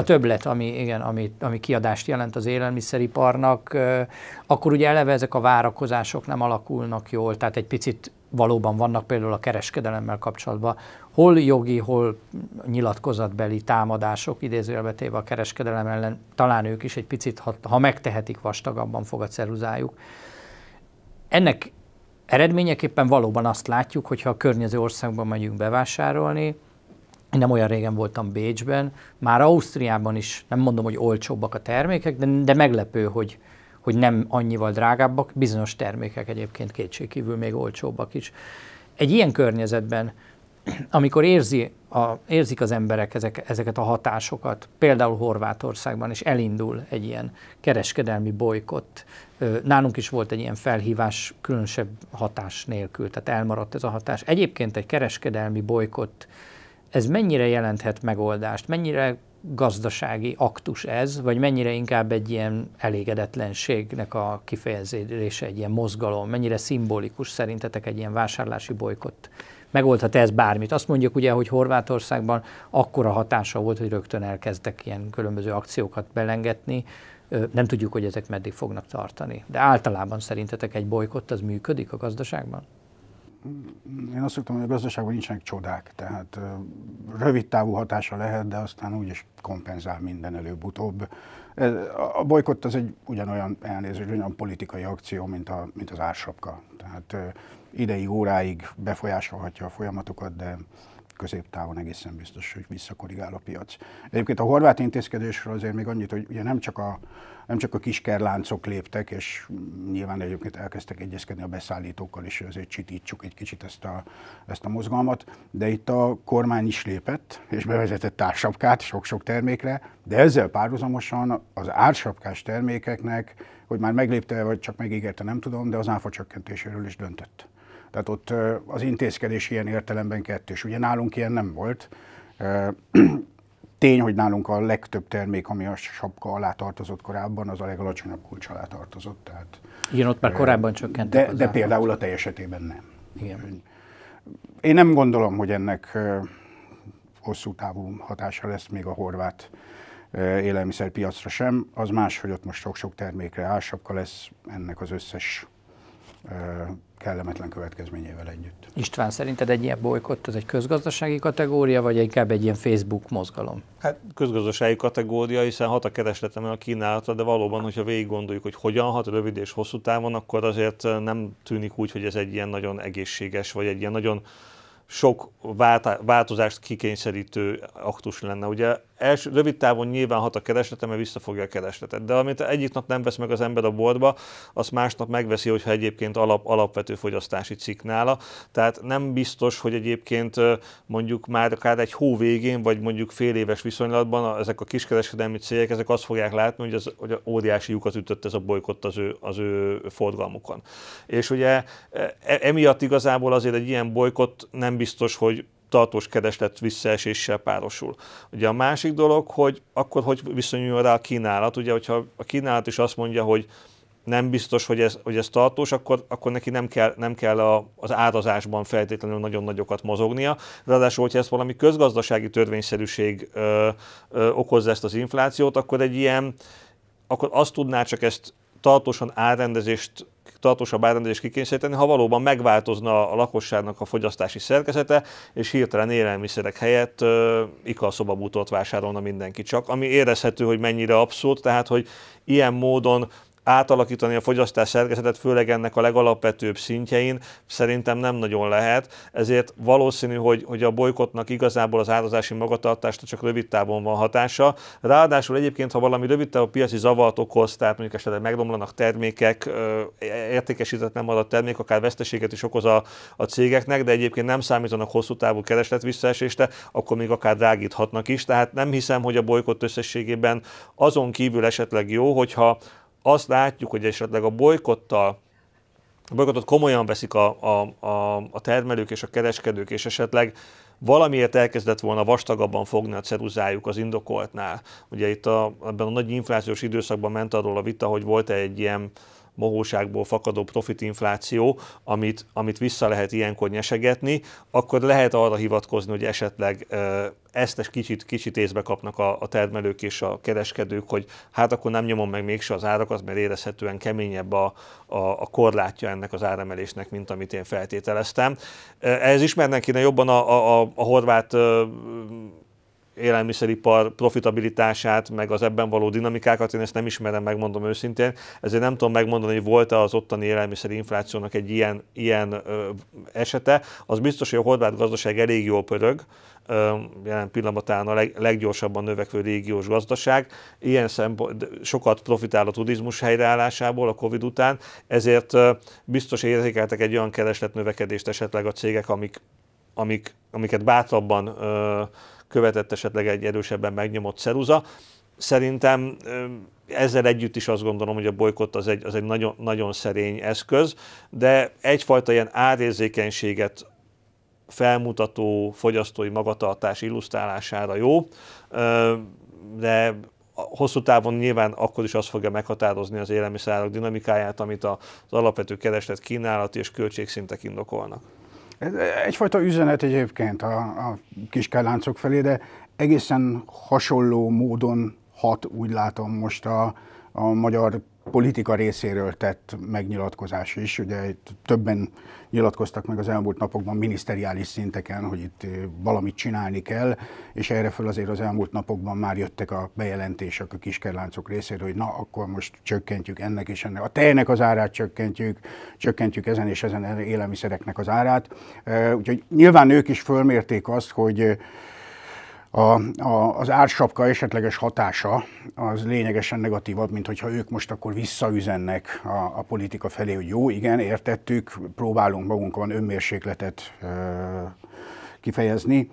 többlet, ami kiadást jelent az élelmiszeriparnak, akkor ugye eleve ezek a várakozások nem alakulnak jól, tehát egy picit valóban vannak például a kereskedelemmel kapcsolatban hol jogi, hol nyilatkozatbeli támadások, idézőjelbe téve a kereskedelem ellen, talán ők is egy picit, ha megtehetik, vastagabban fog a ceruzájuk. Ennek eredményeképpen valóban azt látjuk, hogyha a környező országban megyünk bevásárolni. Én nem olyan régen voltam Bécsben, már Ausztriában is, nem mondom, hogy olcsóbbak a termékek, de meglepő, hogy nem annyival drágábbak, bizonyos termékek egyébként kétségkívül még olcsóbbak is. Egy ilyen környezetben, amikor érzik az emberek ezeket a hatásokat, például Horvátországban, és elindul egy ilyen kereskedelmi bolykott, nálunk is volt egy ilyen felhívás különösebb hatás nélkül, tehát elmaradt ez a hatás. Egyébként egy kereskedelmi bolykott, ez mennyire jelenthet megoldást, mennyire gazdasági aktus ez, vagy mennyire inkább egy ilyen elégedetlenségnek a kifejezése, egy ilyen mozgalom, mennyire szimbolikus szerintetek egy ilyen vásárlási bolykott? Megoldhat ez bármit? Azt mondjuk ugye, hogy Horvátországban akkora hatása volt, hogy rögtön elkezdtek ilyen különböző akciókat belengetni. Nem tudjuk, hogy ezek meddig fognak tartani. De általában szerintetek egy bolykott az működik a gazdaságban? Én azt szoktam, hogy a gazdaságban nincsenek csodák, tehát rövid távú hatása lehet, de aztán úgyis kompenzál minden előbb-utóbb. A bolykott az egy ugyanolyan politikai akció, mint az ársapka. Tehát ideig, óráig befolyásolhatja a folyamatokat, de középtávon egészen biztos, hogy visszakorrigál a piac. Egyébként a horvát intézkedésről azért még annyit, hogy ugye nem csak a kiskerláncok léptek, és nyilván egyébként elkezdtek egyezkedni a beszállítókkal is, azért csitítsuk egy kicsit ezt a mozgalmat, de itt a kormány is lépett, és bevezetett ársapkát sok-sok termékre, de ezzel párhuzamosan az ársapkás termékeknek, hogy már meglépte, vagy csak megígérte, nem tudom, de az áfa csökkentéséről is döntött. Tehát ott az intézkedés ilyen értelemben kettős. Ugye nálunk ilyen nem volt. Tény, hogy nálunk a legtöbb termék, ami a sapka alá tartozott korábban, az a legalacsonyabb kulcs alá tartozott. Tehát, igen, ott már korábban csökkentek. De például a tej esetében nem. Igen. Én nem gondolom, hogy ennek hosszú távú hatása lesz még a horvát élelmiszerpiacra sem. Az más, hogy ott most sok-sok termékre ársapka lesz, ennek az összes kellemetlen következményével együtt. István, szerinted egy ilyen bolykott az egy közgazdasági kategória, vagy inkább egy ilyen Facebook mozgalom? Hát közgazdasági kategória, hiszen hat a keresletemen a kínálatra, de valóban, hogyha végig gondoljuk, hogy hogyan hat rövid és hosszú távon, akkor azért nem tűnik úgy, hogy ez egy ilyen nagyon egészséges, vagy egy ilyen nagyon sok változást kikényszerítő aktus lenne. Ugye rövid távon nyilván hat a keresletre, mert visszafogja a keresletet. De amit egyik nap nem vesz meg az ember a boltba, azt másnap megveszi, hogyha egyébként alapvető fogyasztási cikk nála. Tehát nem biztos, hogy egyébként mondjuk már akár egy hó végén, vagy mondjuk fél éves viszonylatban ezek a kiskereskedelmi cégek, ezek azt fogják látni, hogy óriási lyukat ütött ez a bolykott az ő forgalmukon. És ugye emiatt igazából azért egy ilyen bolykott nem biztos, hogy tartós kereslet visszaeséssel párosul. Ugye a másik dolog, hogy akkor hogy viszonyul rá a kínálat. Ugye, hogyha a kínálat is azt mondja, hogy nem biztos, hogy ez tartós, akkor neki nem kell az árazásban feltétlenül nagyon nagyokat mozognia. Ráadásul, hogyha ezt valami közgazdasági törvényszerűség okozza ezt az inflációt, akkor akkor azt tudná csak ezt tartósabb árrendezést kikényszeríteni, ha valóban megváltozna a lakosságnak a fogyasztási szerkezete, és hirtelen élelmiszerek helyett ikarszobabútort vásárolna mindenki csak, ami érezhető, hogy mennyire abszurd, tehát hogy ilyen módon átalakítani a fogyasztás szerkezetet, főleg ennek a legalapvetőbb szintjein szerintem nem nagyon lehet, ezért valószínű, hogy a bolykottnak igazából az árazási magatartásra csak rövid távon van hatása. Ráadásul egyébként, ha valami rövid távon piaci zavart okoz, tehát mondjuk esetleg megromlanak termékek, értékesített nem maradt termék, akár veszteséget is okoz a cégeknek, de egyébként nem számítanak hosszú távú kereslet visszaesésre, akkor még akár drágíthatnak is. Tehát nem hiszem, hogy a bolykott összességében azon kívül esetleg jó, hogyha azt látjuk, hogy esetleg a bolykottot komolyan veszik a termelők és a kereskedők, és esetleg valamiért elkezdett volna vastagabban fogni a ceruzájuk az indokoltnál. Ugye itt ebben a nagy inflációs időszakban ment arról a vita, hogy volt egy ilyen mohóságból fakadó profitinfláció, amit vissza lehet ilyenkor nyesegetni, akkor lehet arra hivatkozni, hogy esetleg ezt kicsit észbe kapnak a termelők és a kereskedők, hogy hát akkor nem nyomom meg mégse az árakat, mert érezhetően keményebb a korlátja ennek az áremelésnek, mint amit én feltételeztem. Ehhez ismernek kéne jobban a horvát élelmiszeripar profitabilitását, meg az ebben való dinamikákat, én ezt nem ismerem, megmondom őszintén, ezért nem tudom megmondani, hogy volt-e az ottani élelmiszeri inflációnak egy ilyen esete. Az biztos, hogy a horvát gazdaság elég jól pörög, jelen pillanatán a leggyorsabban növekvő régiós gazdaság. Ilyen szempont sokat profitál a turizmus helyreállásából a Covid után, ezért biztos érzékeltek egy olyan keresletnövekedést esetleg a cégek, amiket bátrabban követett esetleg egy erősebben megnyomott ceruza. Szerintem ezzel együtt is azt gondolom, hogy a bolykott az egy nagyon, nagyon szerény eszköz, de egyfajta ilyen árérzékenységet felmutató fogyasztói magatartás illusztrálására jó, de hosszú távon nyilván akkor is azt fogja meghatározni az élelmiszerárak dinamikáját, amit az alapvető kereslet, kínálati és költségszintek indokolnak. Ez egyfajta üzenet egyébként a kiskelláncok felé, de egészen hasonló módon hat, úgy látom most a magyar politika részéről tett megnyilatkozás is. Ugye itt többen nyilatkoztak meg az elmúlt napokban miniszteriális szinteken, hogy itt valamit csinálni kell, és erre föl azért az elmúlt napokban már jöttek a bejelentések a kiskerláncok részéről, hogy na, akkor most csökkentjük ennek és ennek, a tejnek az árát csökkentjük ezen és ezen élelmiszereknek az árát. Úgyhogy nyilván ők is fölmérték azt, hogy az ársapka esetleges hatása az lényegesen negatívabb, mint hogyha ők most akkor visszaüzennek a politika felé, hogy jó, igen, értettük, próbálunk magunkon önmérsékletet kifejezni.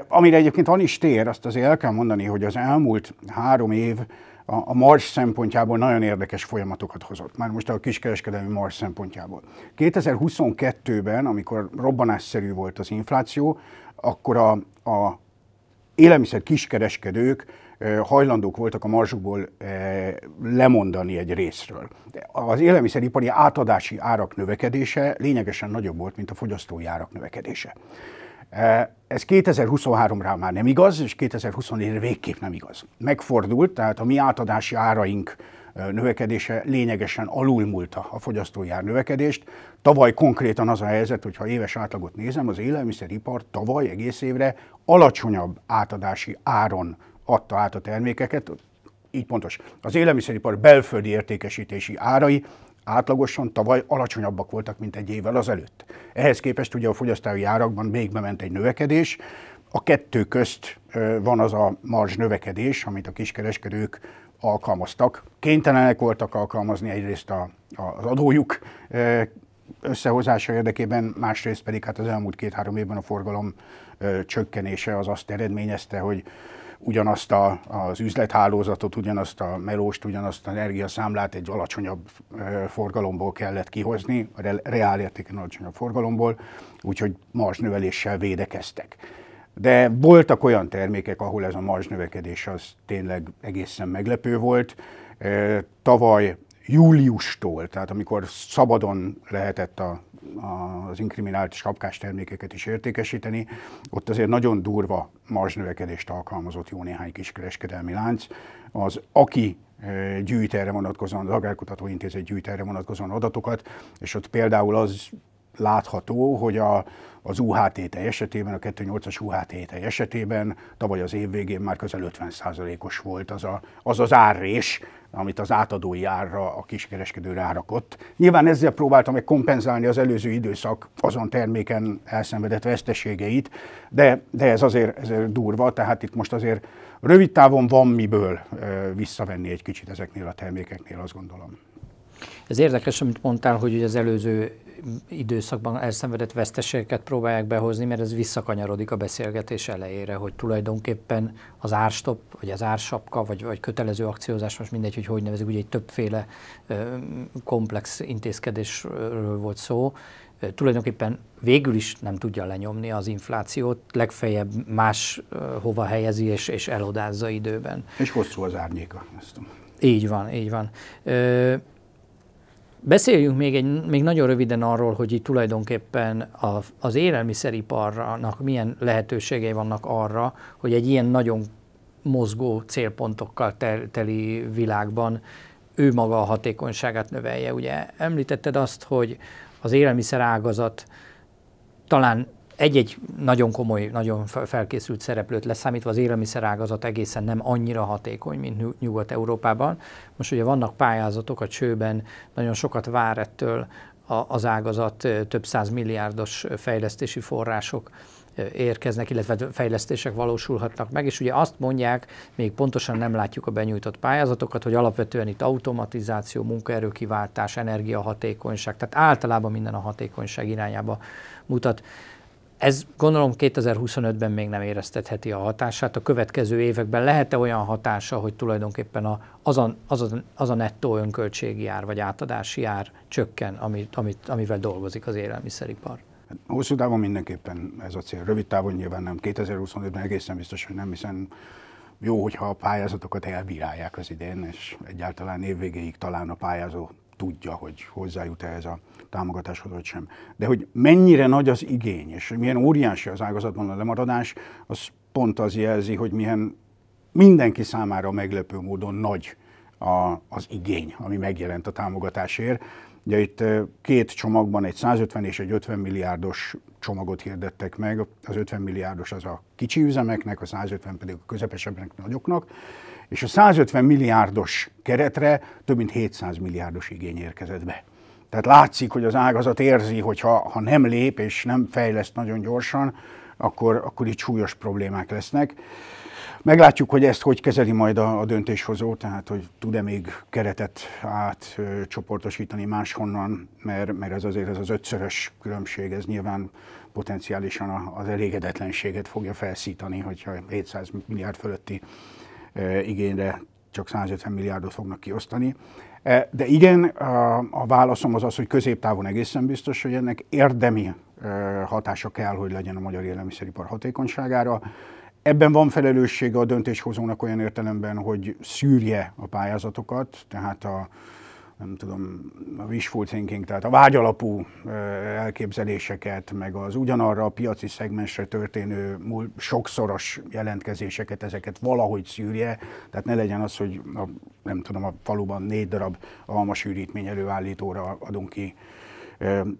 Amire egyébként van is tér, azt azért el kell mondani, hogy az elmúlt 3 év a mars szempontjából nagyon érdekes folyamatokat hozott. Már most a kiskereskedelmi mars szempontjából. 2022-ben, amikor robbanásszerű volt az infláció, akkor a élelmiszer kiskereskedők hajlandók voltak a marzsukból lemondani egy részről. De az élelmiszeripari átadási árak növekedése lényegesen nagyobb volt, mint a fogyasztói árak növekedése. Ez 2023-ra már nem igaz, és 2024-re végképp nem igaz. Megfordult, tehát a mi átadási áraink növekedése lényegesen alulmúlta a fogyasztói ár növekedést. Tavaly konkrétan az a helyzet, hogyha éves átlagot nézem, az élelmiszeripar tavaly egész évre alacsonyabb átadási áron adta át a termékeket. Így pontos. Az élelmiszeripar belföldi értékesítési árai átlagosan tavaly alacsonyabbak voltak, mint egy évvel azelőtt. Ehhez képest ugye a fogyasztói árakban végbe ment egy növekedés, a kettő közt van az a marzs növekedés, amit a kiskereskedők alkalmaztak. Kénytelenek voltak alkalmazni egyrészt az adójuk összehozása érdekében, másrészt pedig hát az elmúlt 2-3 évben a forgalom csökkenése az azt eredményezte, hogy ugyanazt az üzlethálózatot, ugyanazt a melóst, ugyanazt az energiaszámlát egy alacsonyabb forgalomból kellett kihozni, a reál értéken alacsonyabb forgalomból, úgyhogy marzsnöveléssel védekeztek. De voltak olyan termékek, ahol ez a marzsnövekedés az tényleg egészen meglepő volt. Tavaly júliustól, tehát amikor szabadon lehetett az inkriminált sapkás termékeket is értékesíteni, ott azért nagyon durva marzsnövekedést alkalmazott jó néhány kiskereskedelmi lánc. Az AKI gyűjt erre vonatkozóan, az Agrárkutató Intézet gyűjt erre vonatkozóan adatokat, és ott például az látható, hogy az UHT tej esetében, a 2.8-as UHT tej esetében tavaly az év végén már közel 50%-os volt az árrés, amit az átadói árra a kiskereskedő rárakott. Nyilván ezzel próbáltam meg kompenzálni az előző időszak azon terméken elszenvedett veszteségeit, de ez azért durva, tehát itt most azért rövid távon van miből visszavenni egy kicsit ezeknél a termékeknél, azt gondolom. Ez érdekes, amit mondtál, hogy az előző időszakban elszenvedett veszteségeket próbálják behozni, mert ez visszakanyarodik a beszélgetés elejére, hogy tulajdonképpen az árstop, vagy az ársapka, vagy kötelező akciózás, most mindegy, hogy nevezik, ugye egy többféle komplex intézkedésről volt szó, tulajdonképpen végül is nem tudja lenyomni az inflációt, legfeljebb más hova helyezi és elodázza időben. És hosszú az árnyéka. Így van, így van. Beszéljünk még nagyon röviden arról, hogy itt tulajdonképpen az élelmiszeriparnak milyen lehetőségei vannak arra, hogy egy ilyen nagyon mozgó célpontokkal teli világban ő maga a hatékonyságát növelje. Ugye említetted azt, hogy az élelmiszerágazat talán egy-egy nagyon komoly, nagyon felkészült szereplőt leszámítva az élelmiszerágazat egészen nem annyira hatékony, mint Nyugat-Európában. Most ugye vannak pályázatok a csőben, nagyon sokat vár ettől az ágazat, több 100 milliárdos fejlesztési források érkeznek, illetve fejlesztések valósulhatnak meg, és ugye azt mondják, még pontosan nem látjuk a benyújtott pályázatokat, hogy alapvetően itt automatizáció, munkaerőkiváltás, energiahatékonyság, tehát általában minden a hatékonyság irányába mutat. Ez gondolom 2025-ben még nem éreztetheti a hatását. A következő években lehet-e olyan hatása, hogy tulajdonképpen az a nettó önköltségi ár vagy átadási ár csökken, amivel dolgozik az élelmiszeripar? Hosszú távon mindenképpen ez a cél. Rövid távon nyilván nem. 2025-ben egészen biztos, hogy nem, hiszen jó, hogyha a pályázatokat elbírálják az idén, és egyáltalán évvégéig talán a pályázó tudja, hogy hozzájut ehhez a támogatáshoz, vagy sem. De hogy mennyire nagy az igény, és milyen óriási az ágazatban a lemaradás, az pont az jelzi, hogy milyen mindenki számára meglepő módon nagy az igény, ami megjelent a támogatásért. Ugye itt két csomagban egy 150 és egy 50 milliárdos csomagot hirdettek meg. Az 50 milliárdos az a kicsi üzemeknek, a 150 pedig a közepesebbnek, nagyoknak. És a 150 milliárdos keretre több mint 700 milliárdos igény érkezett be. Tehát látszik, hogy az ágazat érzi, hogy ha nem lép és nem fejleszt nagyon gyorsan, akkor itt súlyos problémák lesznek. Meglátjuk, hogy ezt hogy kezeli majd a döntéshozó, tehát hogy tud-e még keretet átcsoportosítani máshonnan, mert ez azért az 5-szörös különbség, ez nyilván potenciálisan az elégedetlenséget fogja felszítani, hogyha 700 milliárd fölötti igényre csak 150 milliárdot fognak kiosztani. De igen, a válaszom az, hogy középtávon egészen biztos, hogy ennek érdemi hatása kell, hogy legyen a magyar élelmiszeripar hatékonyságára. Ebben van felelőssége a döntéshozónak olyan értelemben, hogy szűrje a pályázatokat, tehát a wishful thinking, tehát a vágyalapú elképzeléseket, meg az ugyanarra a piaci szegmensre történő sokszoros jelentkezéseket, ezeket valahogy szűrje, tehát ne legyen az, hogy a faluban 4 darab almasűrítmény előállítóra adunk ki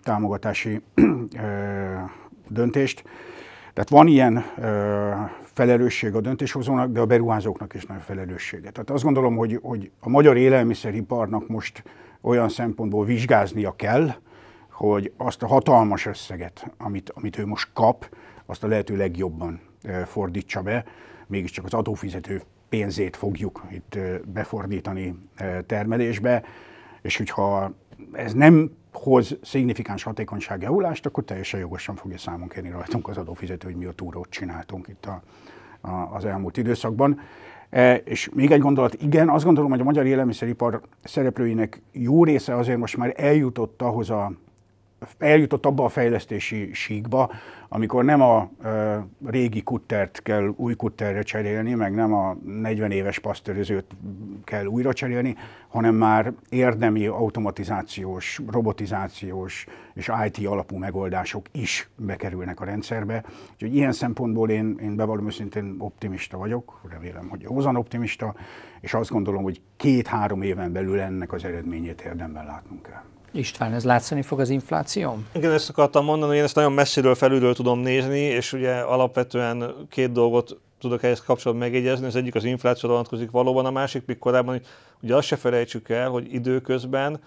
támogatási döntést. Tehát van ilyen felelősség a döntéshozónak, de a beruházóknak is nagy felelőssége. Tehát azt gondolom, hogy a magyar élelmiszeriparnak most olyan szempontból vizsgáznia kell, hogy azt a hatalmas összeget, amit ő most kap, azt a lehető legjobban fordítsa be, mégiscsak az adófizető pénzét fogjuk itt befordítani termelésbe, és hogyha ez nem hoz szignifikáns hatékonyságjavulást, akkor teljesen jogosan fogja számon kérni rajtunk az adófizető, hogy mi a túrót csináltunk itt az elmúlt időszakban. És még egy gondolat, igen, azt gondolom, hogy a magyar élelmiszeripar szereplőinek jó része azért most már eljutott abba a fejlesztési síkba, amikor nem a régi kuttert kell új kutterre cserélni, meg nem a 40 éves pasztőrözőt kell újra cserélni, hanem már érdemi automatizációs, robotizációs és IT alapú megoldások is bekerülnek a rendszerbe. Úgyhogy ilyen szempontból én bevallom őszintén optimista vagyok, remélem, hogy józan optimista, és azt gondolom, hogy 2-3 éven belül ennek az eredményét érdemben látnunk kell. István, ez látszani fog az infláción? Igen, ezt akartam mondani, hogy én ezt nagyon messziről felülről tudom nézni, és ugye alapvetően 2 dolgot tudok ehhez kapcsolatban megjegyezni. Az egyik az inflációra vonatkozik valóban, a másik még korábban, hogy ugye azt se felejtsük el, hogy időközben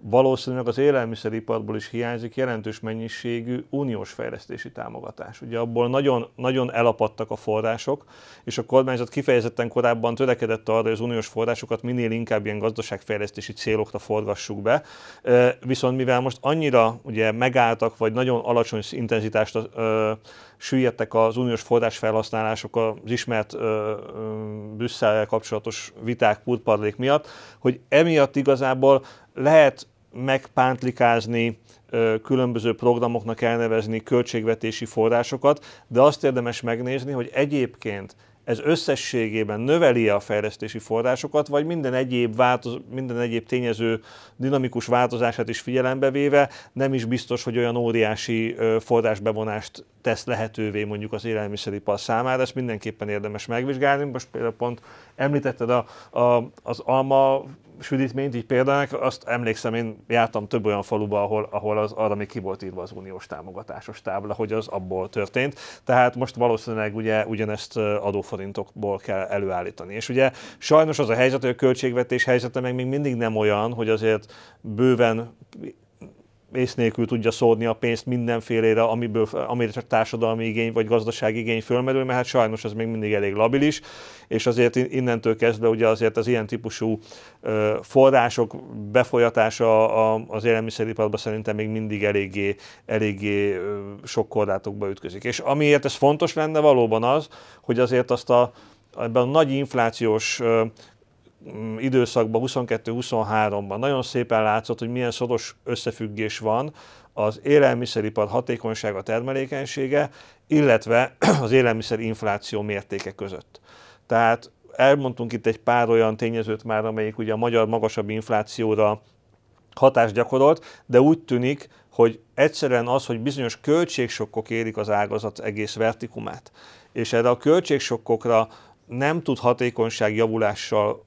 valószínűleg az élelmiszeriparból is hiányzik jelentős mennyiségű uniós fejlesztési támogatás. Ugye abból nagyon, nagyon elapadtak a források, és a kormányzat kifejezetten korábban törekedett arra, hogy az uniós forrásokat minél inkább ilyen gazdaságfejlesztési célokra forgassuk be. Viszont mivel most annyira ugye megálltak, vagy nagyon alacsony intenzitást süllyedtek az uniós forrásfelhasználások az ismert Brüsszellel kapcsolatos viták, purparlék miatt, hogy emiatt igazából lehet megpántlikázni, különböző programoknak elnevezni költségvetési forrásokat, de azt érdemes megnézni, hogy egyébként ez összességében növeli a fejlesztési forrásokat, vagy minden egyéb tényező dinamikus változását is figyelembe véve nem is biztos, hogy olyan óriási forrásbevonást tesz lehetővé mondjuk az élelmiszeripar számára. Ezt mindenképpen érdemes megvizsgálni. Most például pont említetted az alma südítményt, így például, azt emlékszem, én jártam több olyan faluba, ahol arra még ki volt írva az uniós támogatásos tábla, hogy az abból történt. Tehát most valószínűleg ugye ugyanezt adóforintokból kell előállítani. És ugye sajnos az a helyzet, hogy a költségvetés helyzete meg még mindig nem olyan, hogy azért bőven ész nélkül tudja szórni a pénzt mindenfélére, amire csak társadalmi igény vagy gazdasági igény fölmerül, mert hát sajnos ez még mindig elég labilis, és azért innentől kezdve ugye azért az ilyen típusú források befolyatása az élelmiszeriparban szerintem még mindig eléggé sok korlátokba ütközik. És amiért ez fontos lenne valóban az, hogy azért ebben a nagy inflációs időszakban, 22-23-ban nagyon szépen látszott, hogy milyen szoros összefüggés van az élelmiszeripar hatékonysága, termelékenysége, illetve az élelmiszerinfláció mértéke között. Tehát elmondtunk itt egy pár olyan tényezőt már, amelyik ugye a magyar magasabb inflációra hatást gyakorolt, de úgy tűnik, hogy egyszerűen az, hogy bizonyos költségsokkok érik az ágazat egész vertikumát, és erre a költségsokkokra nem tud hatékonyságjavulással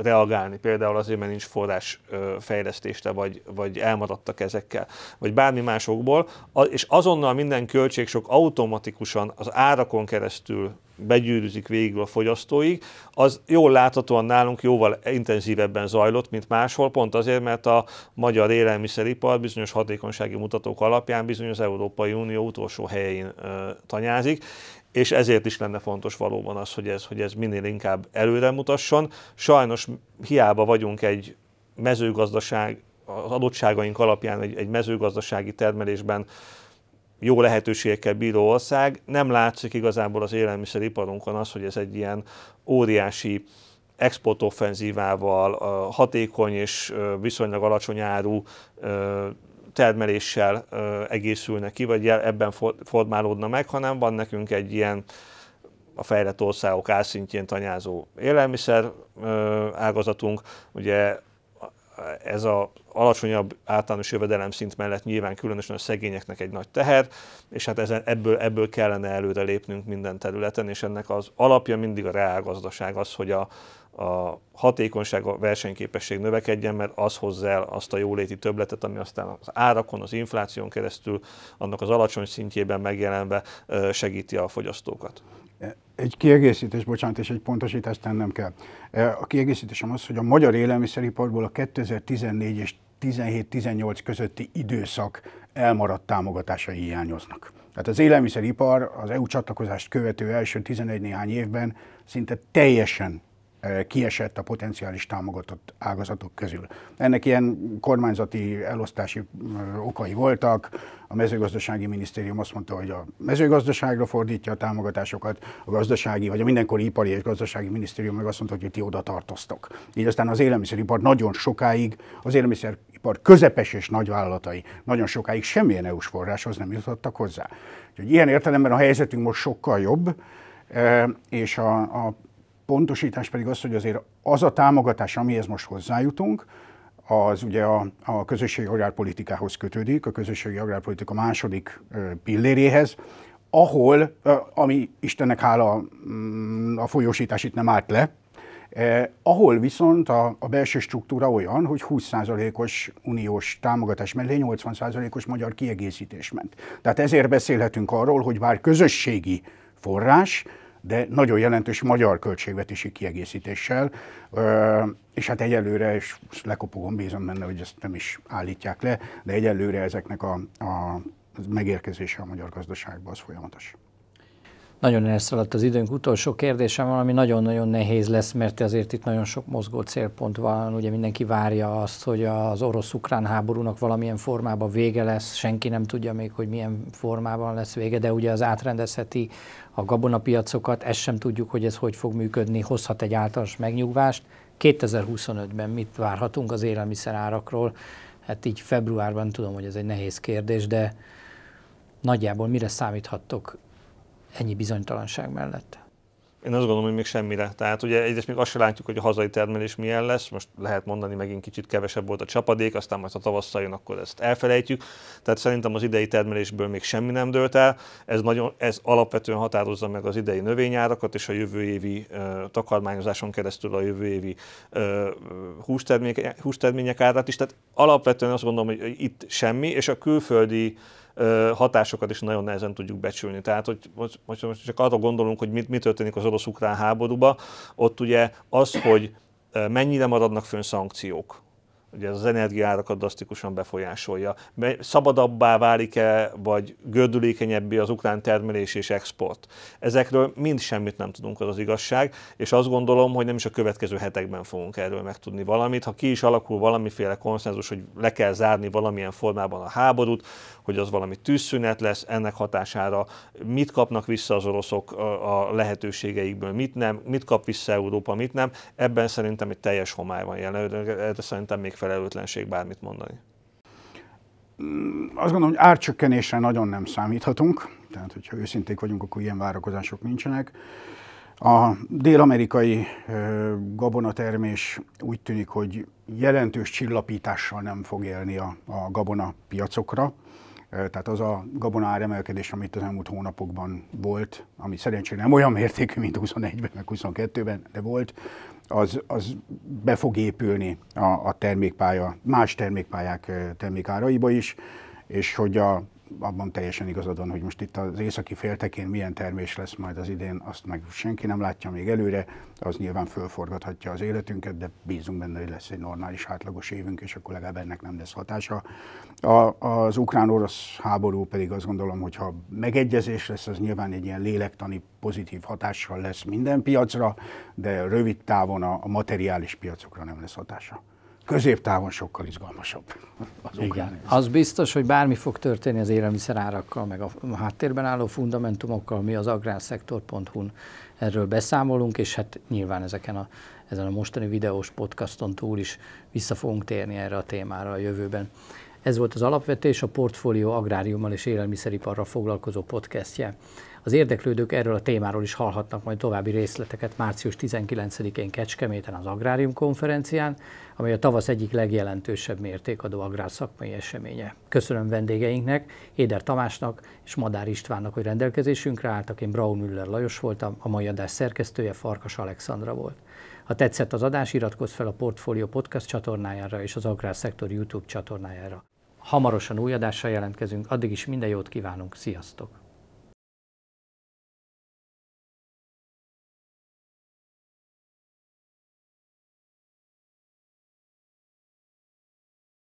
reagálni, például azért, mert nincs forrás fejlesztésre, vagy elmaradtak ezekkel, vagy bármi másokból, és azonnal minden költségsok automatikusan az árakon keresztül begyűrűzik végül a fogyasztóig, az jól láthatóan nálunk jóval intenzívebben zajlott, mint máshol, pont azért, mert a magyar élelmiszeripar bizonyos hatékonysági mutatók alapján bizonyos az Európai Unió utolsó helyén tanyázik, és ezért is lenne fontos valóban az, hogy ez minél inkább előre mutasson. Sajnos hiába vagyunk egy mezőgazdaság, az adottságaink alapján egy mezőgazdasági termelésben jó lehetőségekkel bíró ország, nem látszik igazából az élelmiszeriparunkon az, hogy ez egy ilyen óriási exportoffenzívával, hatékony és viszonylag alacsony áru termeléssel egészülne ki, vagy ebben formálódna meg, hanem van nekünk egy ilyen a fejlett országok árszintjén tanyázó élelmiszer ágazatunk. Ugye ez az alacsonyabb általános jövedelemszint mellett nyilván különösen a szegényeknek egy nagy teher, és hát ebből kellene előre lépnünk minden területen, és ennek az alapja mindig a reálgazdaság, az, hogy a hatékonyság, a versenyképesség növekedjen, mert az hozza el azt a jóléti többletet, ami aztán az árakon, az infláción keresztül, annak az alacsony szintjében megjelenve segíti a fogyasztókat. Egy kiegészítés, bocsánat, és egy pontosítást tennem kell. A kiegészítésem az, hogy a magyar élelmiszeriparból a 2014 és 17-18 közötti időszak elmaradt támogatásai hiányoznak. Tehát az élelmiszeripar az EU csatlakozást követő első 11 néhány évben szinte teljesen kiesett a potenciális támogatott ágazatok közül. Ennek ilyen kormányzati elosztási okai voltak. A mezőgazdasági minisztérium azt mondta, hogy a mezőgazdaságra fordítja a támogatásokat, a gazdasági, vagy a mindenkori ipari és gazdasági minisztérium meg azt mondta, hogy ti oda tartoztok. Így aztán az élelmiszeripar nagyon sokáig, az élelmiszeripar közepes és nagyvállalatai nagyon sokáig semmilyen EU-s forráshoz nem jutottak hozzá. Úgyhogy ilyen értelemben a helyzetünk most sokkal jobb, és a pontosítás pedig az, hogy azért az a támogatás, amihez most hozzájutunk, az ugye a közösségi agrárpolitikához kötődik, a közösségi agrárpolitika második pilléréhez, ahol, ami Istennek hála, a folyósítás itt nem állt le, ahol viszont a belső struktúra olyan, hogy 20%-os uniós támogatás mellé 80%-os magyar kiegészítés ment. Tehát ezért beszélhetünk arról, hogy bár közösségi forrás, de nagyon jelentős magyar költségvetési kiegészítéssel, és hát egyelőre, és lekopogom, bízom benne, hogy ezt nem is állítják le, de egyelőre ezeknek a megérkezése a magyar gazdaságba az folyamatos. Nagyon elszaladt az időnk. Utolsó kérdésem van, ami nagyon-nagyon nehéz lesz, mert azért itt nagyon sok mozgó célpont van. Ugye mindenki várja azt, hogy az orosz-ukrán háborúnak valamilyen formában vége lesz. Senki nem tudja még, hogy milyen formában lesz vége, de ugye az átrendezheti a gabonapiacokat, ezt sem tudjuk, hogy ez hogy fog működni, hozhat egy általános megnyugvást. 2025-ben mit várhatunk az élelmiszerárakról? Hát így februárban tudom, hogy ez egy nehéz kérdés, de nagyjából mire számíthattok ennyi bizonytalanság mellett? Én azt gondolom, hogy még semmire. Tehát ugye egyrészt még azt se látjuk, hogy a hazai termelés milyen lesz. Most lehet mondani, megint kicsit kevesebb volt a csapadék, aztán majd ha tavasszal jön, akkor ezt elfelejtjük. Tehát szerintem az idei termelésből még semmi nem dőlt el. Ez alapvetően határozza meg az idei növényárakat és a jövő évi takarmányozáson keresztül a jövő évi hústermények árát is. Tehát alapvetően azt gondolom, hogy itt semmi, és a külföldi hatásokat is nagyon nehezen tudjuk becsülni. Tehát, hogy most csak arra gondolunk, hogy mi történik az orosz-ukrán háborúban, ott ugye az, hogy mennyire maradnak fönn szankciók, ugye ez az energiaárakat drasztikusan befolyásolja. Szabadabbá válik-e, vagy gördülékenyebbé az ukrán termelés és export? Ezekről mind semmit nem tudunk, az az igazság, és azt gondolom, hogy nem is a következő hetekben fogunk erről megtudni valamit. Ha ki is alakul valamiféle konszenzus, hogy le kell zárni valamilyen formában a háborút, hogy az valami tűzszünet lesz, ennek hatására mit kapnak vissza az oroszok a lehetőségeikből, mit nem, mit kap vissza Európa, mit nem, ebben szerintem egy teljes homály van jelen, erre szerintem még felelőtlenség bármit mondani. Azt gondolom, hogy árcsökkenésre nagyon nem számíthatunk, tehát hogyha őszinték vagyunk, akkor ilyen várakozások nincsenek. A dél-amerikai gabonatermés úgy tűnik, hogy jelentős csillapítással nem fog élni a gabonapiacokra. Tehát az a gabona áremelkedés, amit az elmúlt hónapokban volt, ami szerencsére nem olyan mértékű, mint 21-ben, meg 22-ben, de volt, az be fog épülni a termékpálya, más termékpályák termékáraiba is, és hogy abban teljesen igazad van, hogy most itt az északi féltekén milyen termés lesz majd az idén, azt meg senki nem látja még előre, az nyilván fölforgathatja az életünket, de bízunk benne, hogy lesz egy normális, átlagos évünk, és akkor legalább ennek nem lesz hatása. Az ukrán-orosz háború pedig azt gondolom, hogy ha megegyezés lesz, az nyilván egy ilyen lélektani pozitív hatással lesz minden piacra, de rövid távon a materiális piacokra nem lesz hatása. Középtávon sokkal izgalmasabb az ukrán. Az biztos, hogy bármi fog történni az élelmiszerárakkal, meg a háttérben álló fundamentumokkal, mi az agrárszektor.hu-n erről beszámolunk, és hát nyilván ezen a mostani videós podcaston túl is vissza fogunk térni erre a témára a jövőben. Ez volt az Alapvetés, a Portfólió agráriummal és élelmiszeriparral foglalkozó podcastje. Az érdeklődők erről a témáról is hallhatnak majd további részleteket március 19-én Kecskeméten az Agrárium konferencián, amely a tavasz egyik legjelentősebb mértékadó agrárszakmai eseménye. Köszönöm vendégeinknek, Éder Tamásnak és Madár Istvánnak, hogy rendelkezésünkre álltak. Én Braun Müller Lajos voltam, a mai adás szerkesztője Farkas Alexandra volt. Ha tetszett az adás, iratkozz fel a Portfólió podcast csatornájára és az Agrárszektor YouTube csatornájára. Hamarosan új adással jelentkezünk, addig is minden jót kívánunk, sziasztok!